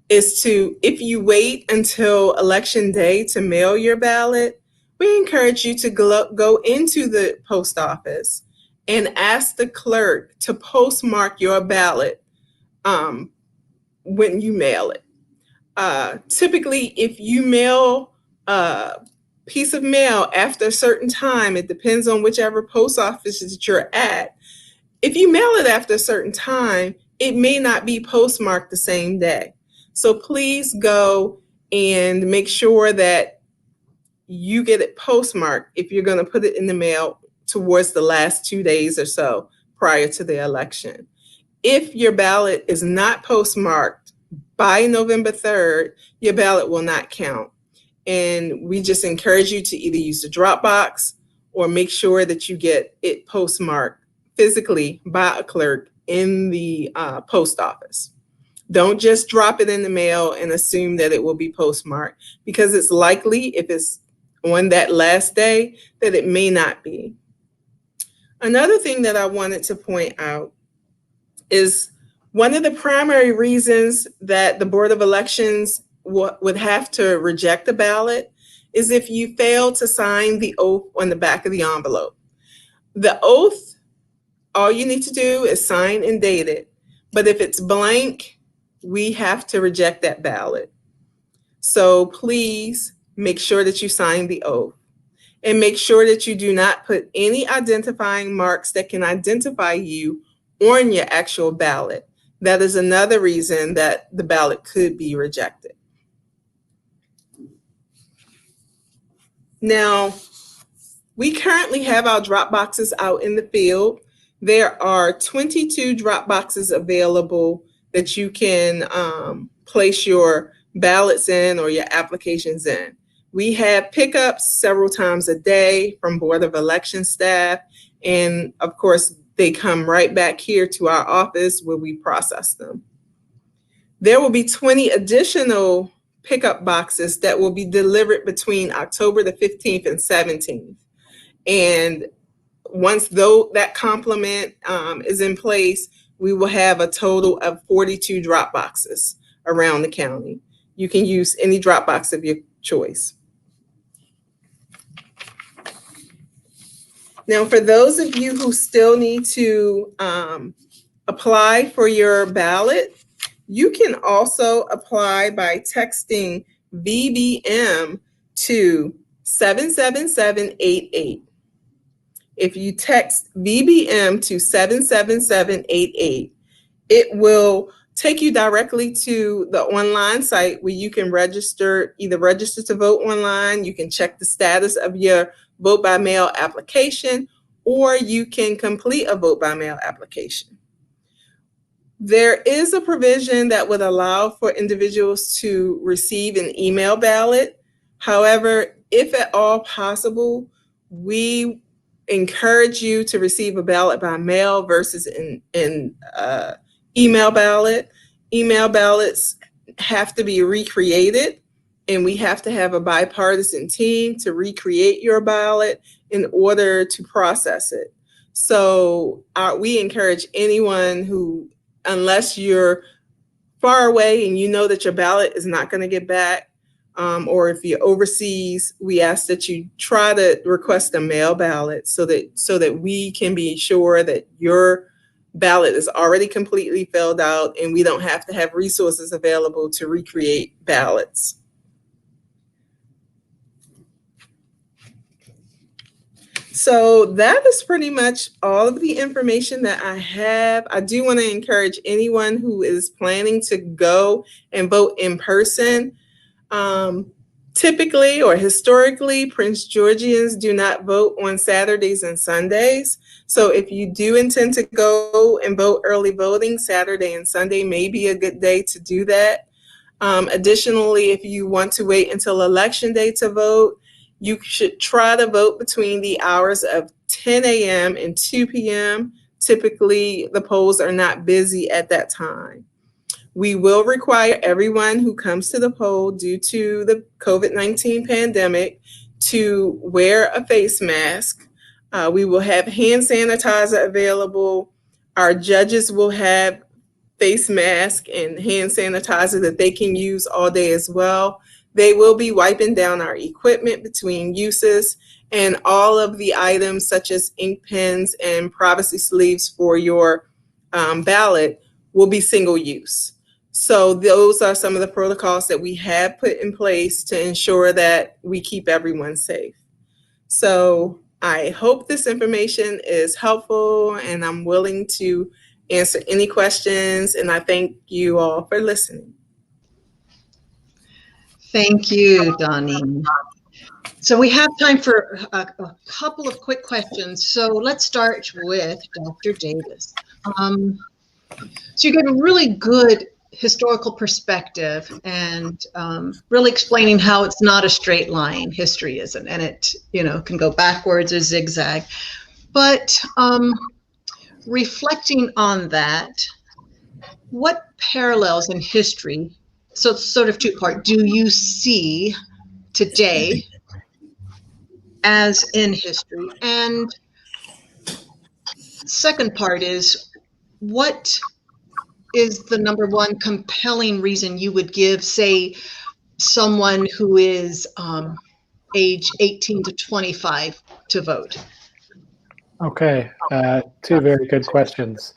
is to, if you wait until election day to mail your ballot, we encourage you to go into the post office and ask the clerk to postmark your ballot when you mail it. Typically, if you mail a piece of mail after a certain time, it depends on whichever post office that you're at. If you mail it after a certain time, it may not be postmarked the same day. So please go and make sure that you get it postmarked if you're going to put it in the mail towards the last 2 days or so prior to the election. If your ballot is not postmarked by November 3rd, your ballot will not count. And we just encourage you to either use the drop box or make sure that you get it postmarked physically by a clerk in the post office. Don't just drop it in the mail and assume that it will be postmarked, because it's likely, if it's on that last day, that it may not be. Another thing that I wanted to point out is one of the primary reasons that the Board of Elections would have to reject a ballot is if you fail to sign the oath on the back of the envelope. The oath, all you need to do is sign and date it. But if it's blank, we have to reject that ballot. So please make sure that you sign the oath, and make sure that you do not put any identifying marks that can identify you on your actual ballot. That is another reason that the ballot could be rejected. Now, we currently have our drop boxes out in the field. There are 22 drop boxes available that you can place your ballots in or your applications in. We have pickups several times a day from Board of Election staff, and of course, they come right back here to our office where we process them. There will be 20 additional pickup boxes that will be delivered between October the 15th and 17th. And once that complement is in place, we will have a total of 42 drop boxes around the county. You can use any drop box of your choice. Now, for those of you who still need to apply for your ballot, you can also apply by texting VBM to 77788. If you text VBM to 77788, it will take you directly to the online site where you can either register to vote online, you can check the status of your vote by mail application, or you can complete a vote by mail application. There is a provision that would allow for individuals to receive an email ballot. However, if at all possible, we encourage you to receive a ballot by mail versus an email ballot. Email ballots have to be recreated, and we have to have a bipartisan team to recreate your ballot in order to process it. So we encourage anyone who, unless you're far away and you know that your ballot is not going to get back, or if you're overseas, we ask that you try to request a mail ballot so that we can be sure that your ballot is already completely filled out and we don't have to have resources available to recreate ballots. So that is pretty much all of the information that I have. I do want to encourage anyone who is planning to go and vote in person. Typically or historically, Prince Georgians do not vote on Saturdays and Sundays. So if you do intend to go and vote early voting, Saturday and Sunday may be a good day to do that. Additionally, if you want to wait until Election Day to vote, you should try to vote between the hours of 10 a.m. and 2 p.m. Typically, the polls are not busy at that time. We will require everyone who comes to the poll due to the COVID-19 pandemic to wear a face mask. We will have hand sanitizer available. Our judges will have face mask and hand sanitizer that they can use all day as well. They will be wiping down our equipment between uses, and all of the items such as ink pens and privacy sleeves for your ballot will be single use. So those are some of the protocols that we have put in place to ensure that we keep everyone safe. So I hope this information is helpful, and I'm willing to answer any questions, and I thank you all for listening. Thank you, Daneen. So we have time for a couple of quick questions. So let's start with Dr. Davis. So you gave a really good historical perspective and really explaining how it's not a straight line, history isn't, and it can go backwards or zigzag. But reflecting on that, what parallels in history, so it's sort of two-part, do you see today as in history? And second part is, what is the number one compelling reason you would give, say, someone who is age 18 to 25 to vote? Okay, two very good questions.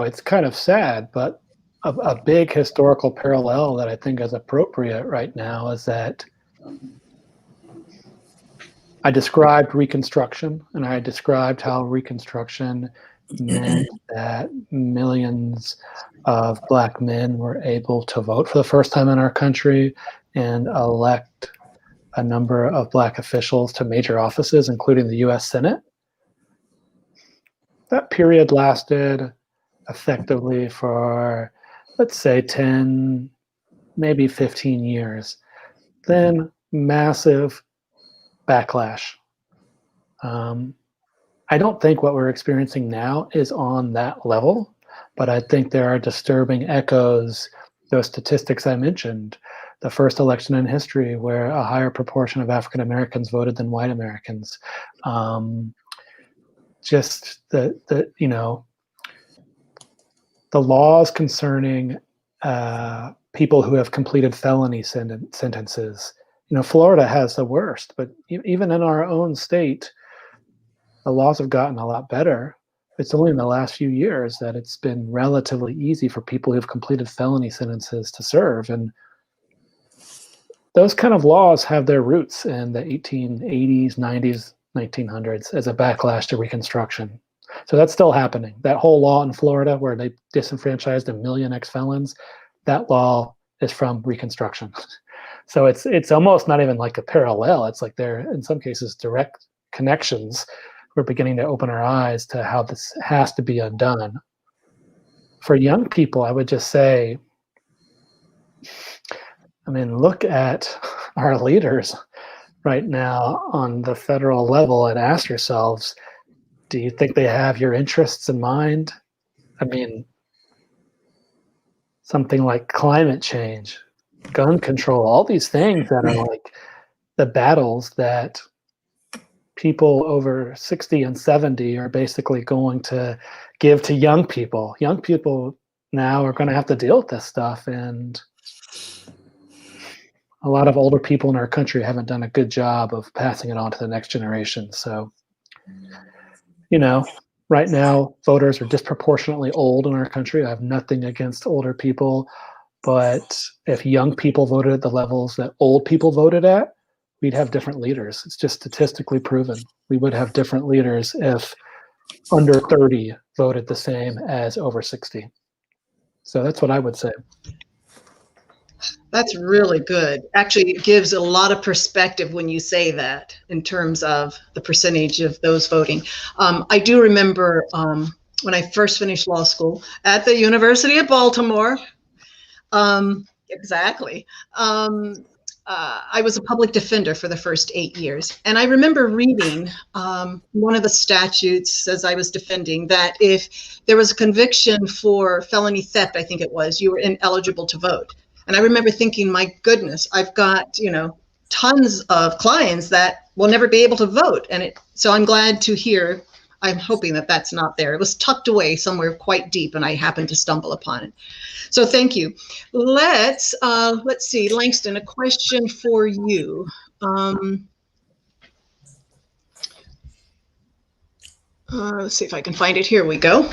It's kind of sad, but a big historical parallel that I think is appropriate right now is that I described Reconstruction, and I described how Reconstruction meant that millions of Black men were able to vote for the first time in our country and elect a number of Black officials to major offices, including the U.S. Senate. That period lasted effectively for, let's say, 10, maybe 15 years. Then massive backlash. I don't think what we're experiencing now is on that level, but I think there are disturbing echoes, those statistics I mentioned, the first election in history where a higher proportion of African Americans voted than white Americans. Just the laws concerning people who have completed felony sentences. Florida has the worst, but even in our own state, the laws have gotten a lot better. It's only in the last few years that it's been relatively easy for people who have completed felony sentences to serve. And those kind of laws have their roots in the 1880s, 90s, 1900s as a backlash to Reconstruction. So that's still happening. That whole law in Florida where they disenfranchised 1 million ex-felons, that law is from Reconstruction. So it's almost not even like a parallel. It's like they're, in some cases, direct connections. We're beginning to open our eyes to how this has to be undone. For young people, I would just say, look at our leaders right now on the federal level and ask yourselves, do you think they have your interests in mind? Something like climate change, gun control, all these things that are like the battles that people over 60 and 70 are basically going to give to young people. Young people now are going to have to deal with this stuff, and a lot of older people in our country haven't done a good job of passing it on to the next generation. So, right now, voters are disproportionately old in our country. I have nothing against older people, but if young people voted at the levels that old people voted at, we'd have different leaders. It's just statistically proven. We would have different leaders if under 30 voted the same as over 60. So that's what I would say. That's really good. Actually, it gives a lot of perspective when you say that in terms of the percentage of those voting. I do remember when I first finished law school at the University of Baltimore. Exactly. I was a public defender for the first 8 years. And I remember reading one of the statutes as I was defending that if there was a conviction for felony theft, I think it was, you were ineligible to vote. And I remember thinking, my goodness, I've got, tons of clients that will never be able to vote. And so I'm glad to hear, I'm hoping that that's not there. It was tucked away somewhere quite deep and I happened to stumble upon it. So thank you. Let's see, Langston, a question for you. Let's see if I can find it. Here we go.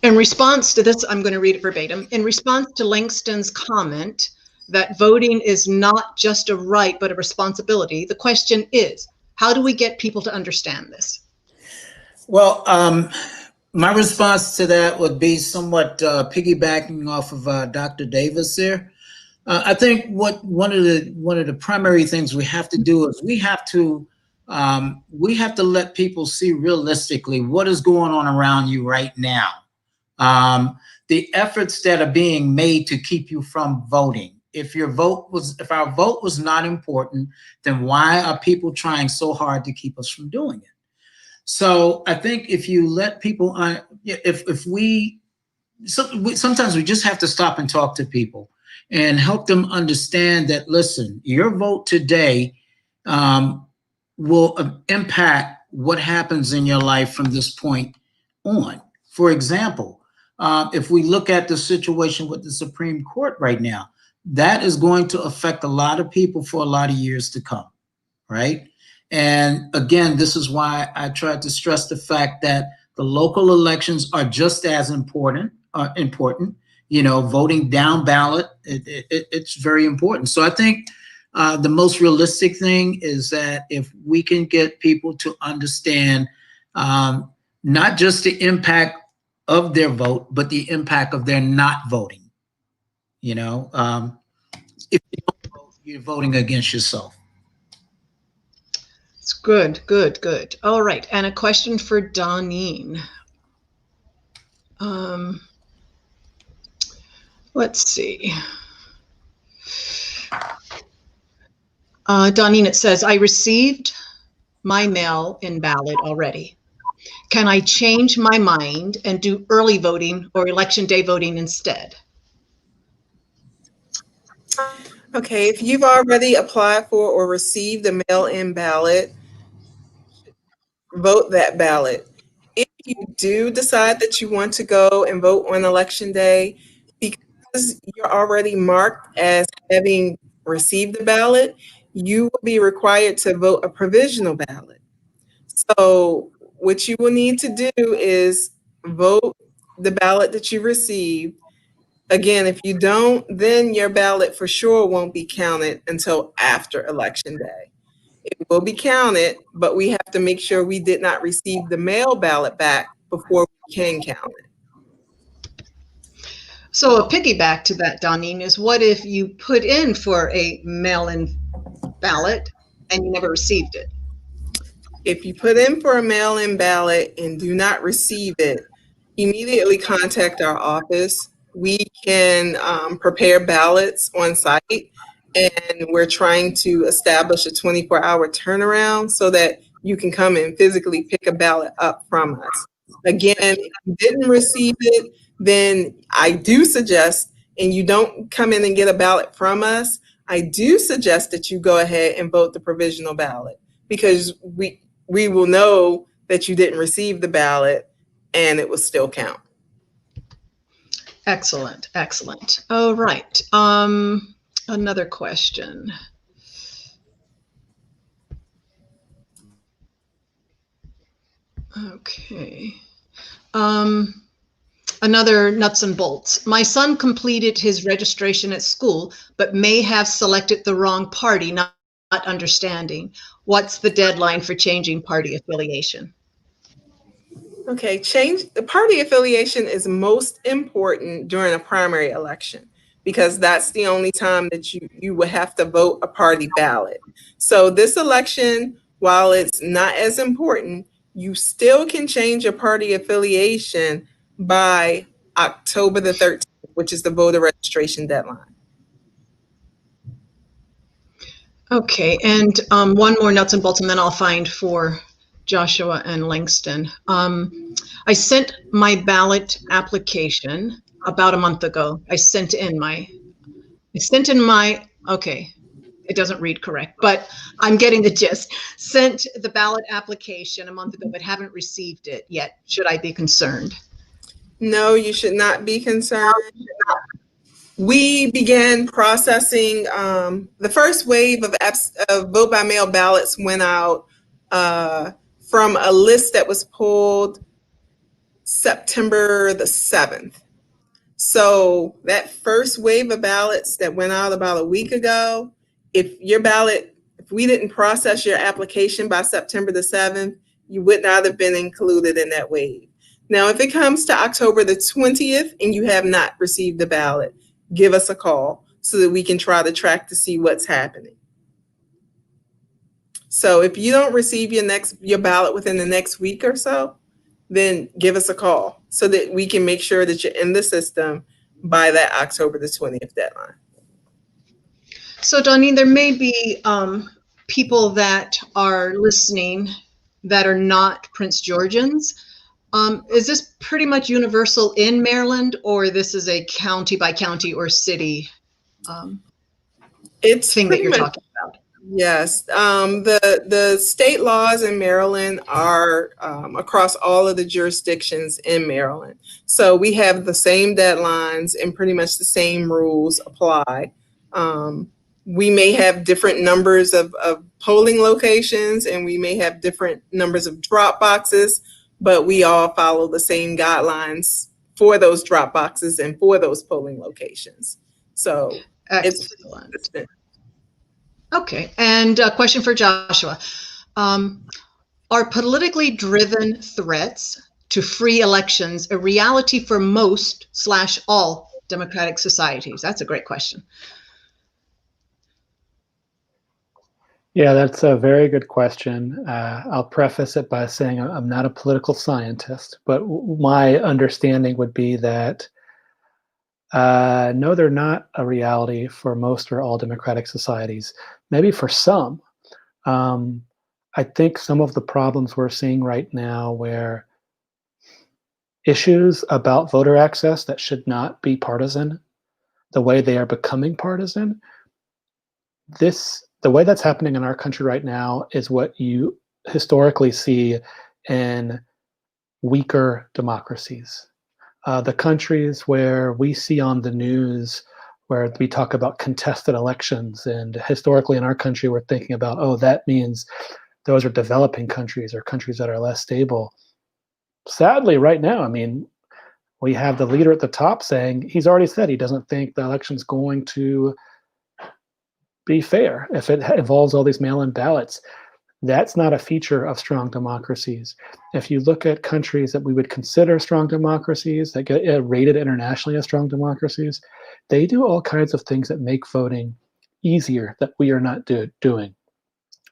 In response to this, I'm going to read it verbatim. In response to Langston's comment that voting is not just a right, but a responsibility, the question is, how do we get people to understand this? Well, my response to that would be somewhat piggybacking off of Dr. Davis there. I think one of the primary things we have to do is we have to let people see realistically what is going on around you right now. The efforts that are being made to keep you from voting. If our vote was not important, then why are people trying so hard to keep us from doing it? So I think if you let people, sometimes we just have to stop and talk to people and help them understand that, listen, your vote today will impact what happens in your life from this point on. For example, if we look at the situation with the Supreme Court right now, that is going to affect a lot of people for a lot of years to come, right? And again, this is why I tried to stress the fact that the local elections are just as important. Voting down ballot, it's very important. So I think the most realistic thing is that if we can get people to understand not just the impact of their vote, but the impact of their not voting. If you don't vote, you're voting against yourself. It's good. All right, and a question for Daneen. Let's see. Daneen, it says, I received my mail-in ballot already. Can I change my mind and do early voting or election day voting instead? Okay, if you've already applied for or received the mail-in ballot, vote that ballot. If you do decide that you want to go and vote on election day, because you're already marked as having received the ballot, you will be required to vote a provisional ballot. So what you will need to do is vote the ballot that you received. Again, if you don't, then your ballot for sure won't be counted until after election day. It will be counted, but we have to make sure we did not receive the mail ballot back before we can count it. So a piggyback to that, Daneen, is what if you put in for a mail-in ballot and you never received it? If you put in for a mail-in ballot and do not receive it, immediately contact our office. We can prepare ballots on site, and we're trying to establish a 24-hour turnaround so that you can come and physically pick a ballot up from us. Again, if you didn't receive it, then I do suggest, and you don't come in and get a ballot from us, I do suggest that you go ahead and vote the provisional ballot, because we will know that you didn't receive the ballot and it will still count. Excellent. All right. Another question. Okay. Another nuts and bolts. My son completed his registration at school, but may have selected the wrong party, not understanding. What's the deadline for changing party affiliation? Okay, change the party affiliation is most important during a primary election because that's the only time that you would have to vote a party ballot. So this election, while it's not as important, you still can change your party affiliation by October the 13th, which is the voter registration deadline. Okay, and one more nuts and bolts, and then I'll find for Joshua and Langston. I sent my ballot application about a month ago. I sent in my, okay, it doesn't read correct, but I'm getting the gist. Sent the ballot application a month ago, but haven't received it yet. Should I be concerned? No, you should not be concerned. We began processing, the first wave of vote by mail ballots went out from a list that was pulled September the 7th. So that first wave of ballots that went out about a week ago, if we didn't process your application by September the 7th, you would not have been included in that wave. Now, if it comes to October the 20th and you have not received the ballot, give us a call so that we can try to track to see what's happening. So if you don't receive your ballot within the next week or so, then give us a call so that we can make sure that you're in the system by that October the 20th deadline. So Daneen, there may be people that are listening that are not Prince Georgians. Is this pretty much universal in Maryland, or this is a county by county or city It's thing that you're talking about? Yes, the state laws in Maryland are across all of the jurisdictions in Maryland. So we have the same deadlines and pretty much the same rules apply. We may have different numbers of polling locations and we may have different numbers of drop boxes, but we all follow the same guidelines for those drop boxes and for those polling locations. So excellent. Okay, and a question for Joshua. Are politically driven threats to free elections a reality for most / all democratic societies? That's a great question. Yeah, that's a very good question. I'll preface it by saying I'm not a political scientist, but my understanding would be that no, they're not a reality for most or all democratic societies. Maybe for some. I think some of the problems we're seeing right now where issues about voter access that should not be partisan, the way they are becoming partisan, the way that's happening in our country right now is what you historically see in weaker democracies. The countries where we see on the news where we talk about contested elections, and historically in our country we're thinking about, oh, that means those are developing countries or countries that are less stable. Sadly, right now, I mean, we have the leader at the top saying, he's already said he doesn't think the election's going to be fair if it involves all these mail-in ballots. That's not a feature of strong democracies. If you look at countries that we would consider strong democracies, that get rated internationally as strong democracies, they do all kinds of things that make voting easier that we are not doing.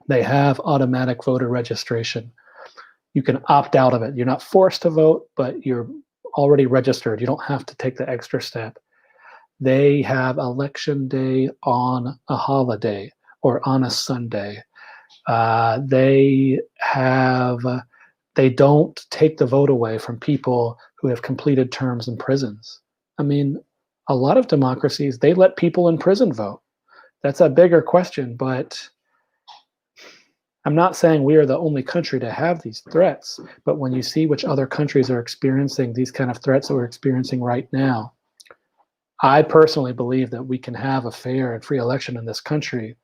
They have automatic voter registration. You can opt out of it. You're not forced to vote, but you're already registered. You don't have to take the extra step. They have election day on a holiday or on a Sunday. They don't take the vote away from people who have completed terms in prisons. I mean, a lot of democracies, they let people in prison vote. That's a bigger question, but I'm not saying we are the only country to have these threats, but when you see which other countries are experiencing these kind of threats that we're experiencing right now, I personally believe that we can have a fair and free election in this country.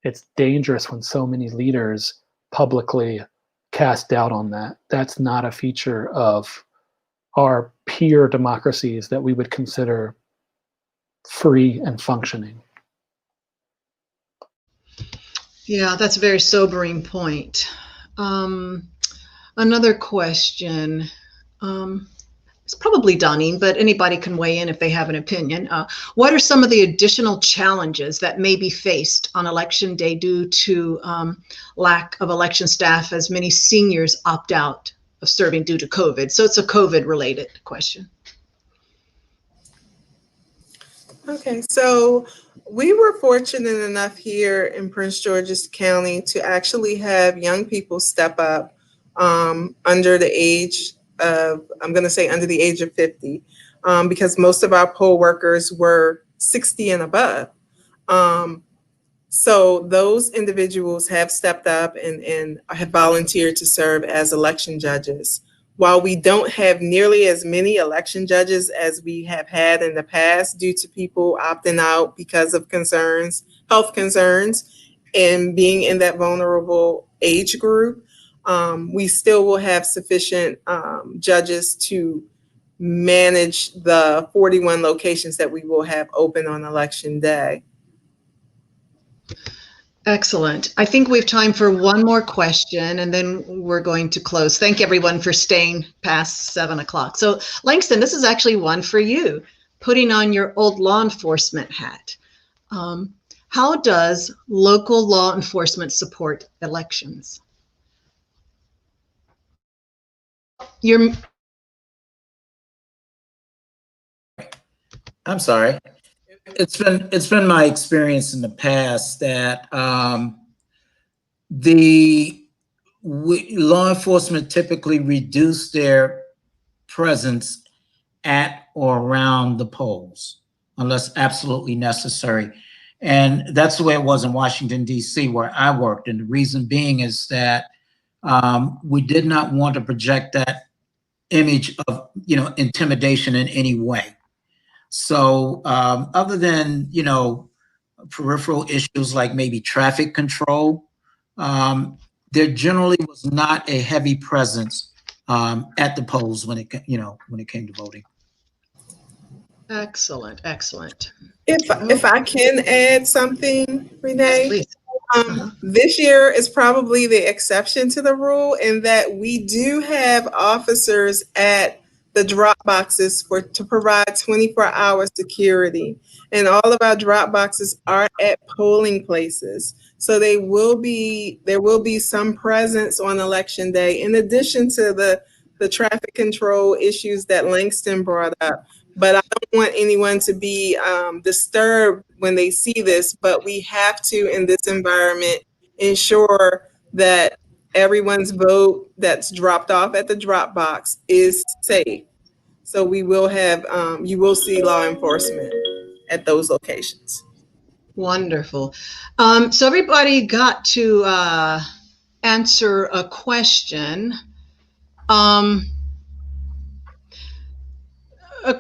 It's dangerous when so many leaders publicly cast doubt on that. That's not a feature of our peer democracies that we would consider free and functioning. Yeah, that's a very sobering point. Another question. It's probably Daneen, but anybody can weigh in if they have an opinion. What are some of the additional challenges that may be faced on election day due to lack of election staff as many seniors opt out of serving due to COVID? So it's a COVID related question. Okay, so we were fortunate enough here in Prince George's County to actually have young people step up under the age of, I'm going to say under the age of 50, because most of our poll workers were 60 and above. So those individuals have stepped up and have volunteered to serve as election judges. While we don't have nearly as many election judges as we have had in the past due to people opting out because of concerns, health concerns, and being in that vulnerable age group, we still will have sufficient judges to manage the 41 locations that we will have open on election day. Excellent. I think we have time for one more question and then we're going to close. Thank everyone for staying past 7 o'clock. So Langston, this is actually one for you, putting on your old law enforcement hat. How does local law enforcement support elections? I'm sorry. It's been my experience in the past that law enforcement typically reduce their presence at or around the polls unless absolutely necessary. And that's the way it was in Washington, D.C., where I worked. And the reason being is that we did not want to project that image of, intimidation in any way. So other than, peripheral issues like maybe traffic control, there generally was not a heavy presence at the polls when it came to voting. Excellent, excellent. If I can add something, Renee. Please. This year is probably the exception to the rule in that we do have officers at the drop boxes to provide 24-hour security. And all of our drop boxes are at polling places. So there will be some presence on election day, in addition to the traffic control issues that Langston brought up. But I don't want anyone to be disturbed when they see this, but we have to, in this environment, ensure that everyone's vote that's dropped off at the drop box is safe. So we will have, you will see law enforcement at those locations. Wonderful. So everybody got to answer a question.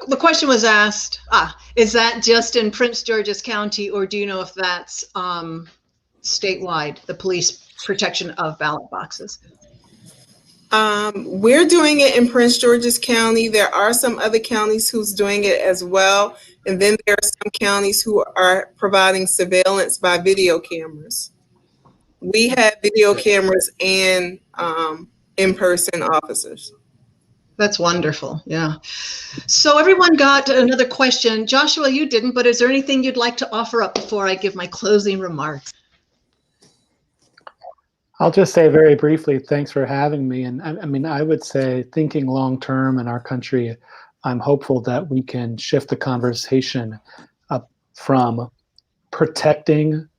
The question was asked, is that just in Prince George's County, or do you know if that's statewide, the police protection of ballot boxes? We're doing it in Prince George's County. There are some other counties who's doing it as well. And then there are some counties who are providing surveillance by video cameras. We have video cameras and in-person officers. That's wonderful. Yeah. So everyone got another question. Joshua, you didn't, but is there anything you'd like to offer up before I give my closing remarks? I'll just say very briefly, thanks for having me. And I mean, I would say thinking long term in our country, I'm hopeful that we can shift the conversation up from protecting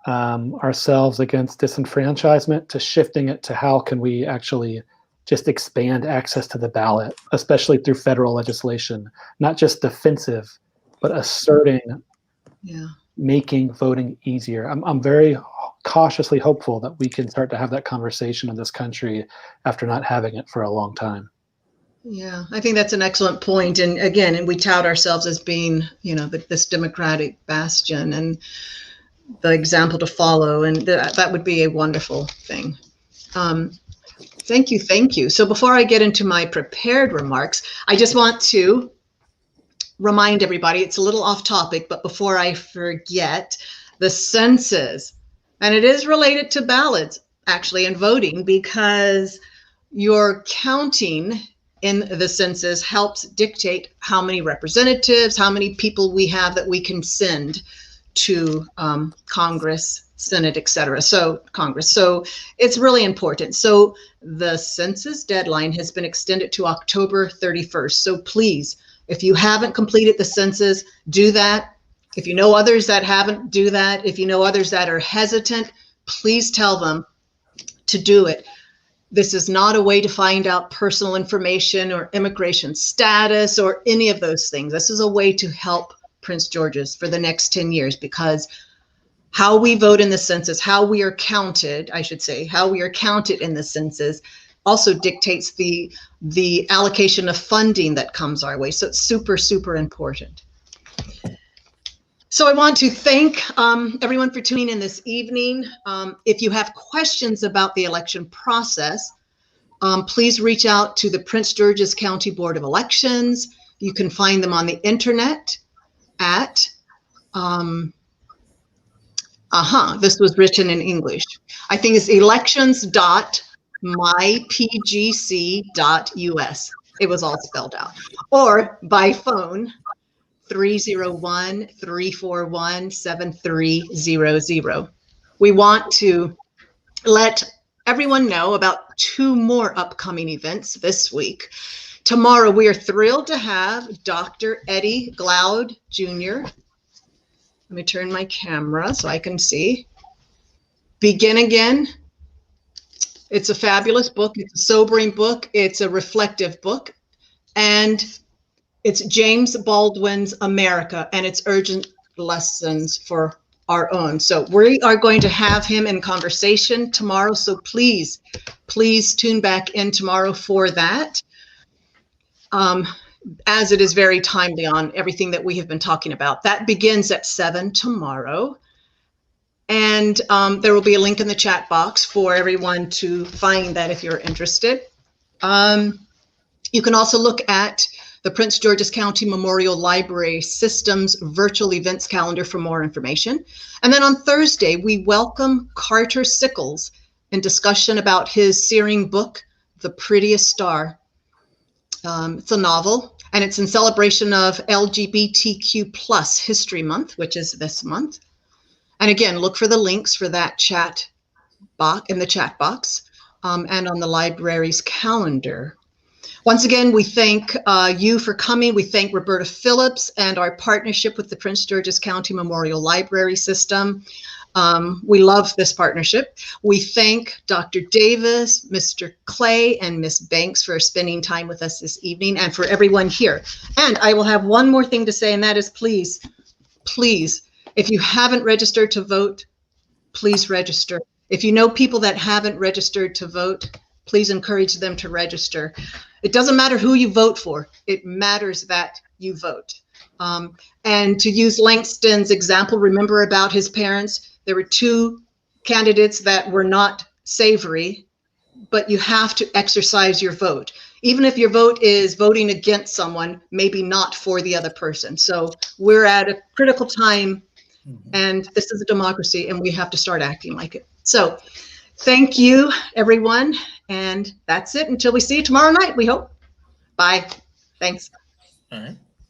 ourselves against disenfranchisement to shifting it to how can we actually just expand access to the ballot, especially through federal legislation, not just defensive, but asserting, making voting easier. I'm very cautiously hopeful that we can start to have that conversation in this country after not having it for a long time. Yeah, I think that's an excellent point. And again, we tout ourselves as being, this democratic bastion and the example to follow. And that would be a wonderful thing. Thank you. Thank you. So before I get into my prepared remarks, I just want to remind everybody, it's a little off topic, but before I forget, the census And it is related to ballots, actually, and voting, because your counting in the census helps dictate how many representatives, how many people we have that we can send to Congress, Senate, etc. So Congress. So it's really important. So the census deadline has been extended to October 31st. So please, if you haven't completed the census, do that. If you know others that haven't, do that. If you know others that are hesitant, please tell them to do it. This is not a way to find out personal information or immigration status or any of those things. This is a way to help Prince George's for the next 10 years, because how we vote in the census, how we are counted, I should say, how we are counted in the census also dictates the allocation of funding that comes our way. So it's super, super important. So I want to thank everyone for tuning in this evening. If you have questions about the election process, please reach out to the Prince George's County Board of Elections. You can find them on the internet at, this was written in English. I think it's elections.mypgc.us. It was all spelled out. Or by phone, 301-341-7300. We want to let everyone know about 2 more upcoming events this week. Tomorrow, we are thrilled to have Dr. Eddie Glaude Jr. Let me turn my camera so I can see. Begin Again. It's a fabulous book. It's a sobering book. It's a reflective book. And it's James Baldwin's America, and it's urgent lessons for our own. So we are going to have him in conversation tomorrow. So please, please tune back in tomorrow for that, as it is very timely on everything that we have been talking about. That begins at 7 tomorrow. And there will be a link in the chat box for everyone to find that if you're interested. You can also look at the Prince George's County Memorial Library System's virtual events calendar for more information. And then on Thursday, we welcome Carter Sickles in discussion about his searing book, The Prettiest Star. It's a novel, and it's in celebration of LGBTQ+ History Month, which is this month. And again, look for the links for that chat box in the chat box and on the library's calendar. Once again, we thank you for coming. We thank Roberta Phillips and our partnership with the Prince George's County Memorial Library System. We love this partnership. We thank Dr. Davis, Mr. Clay, and Ms. Banks for spending time with us this evening, and for everyone here. And I will have one more thing to say, and that is please, please, if you haven't registered to vote, please register. If you know people that haven't registered to vote, please encourage them to register. It doesn't matter who you vote for. It matters that you vote. And to use Langston's example, remember about his parents, there were 2 candidates that were not savory, but you have to exercise your vote. Even if your vote is voting against someone, maybe not for the other person. So we're at a critical time, and this is a democracy, and we have to start acting like it. So thank you, everyone. And that's it until we see you tomorrow night, we hope. Bye. Thanks. All right.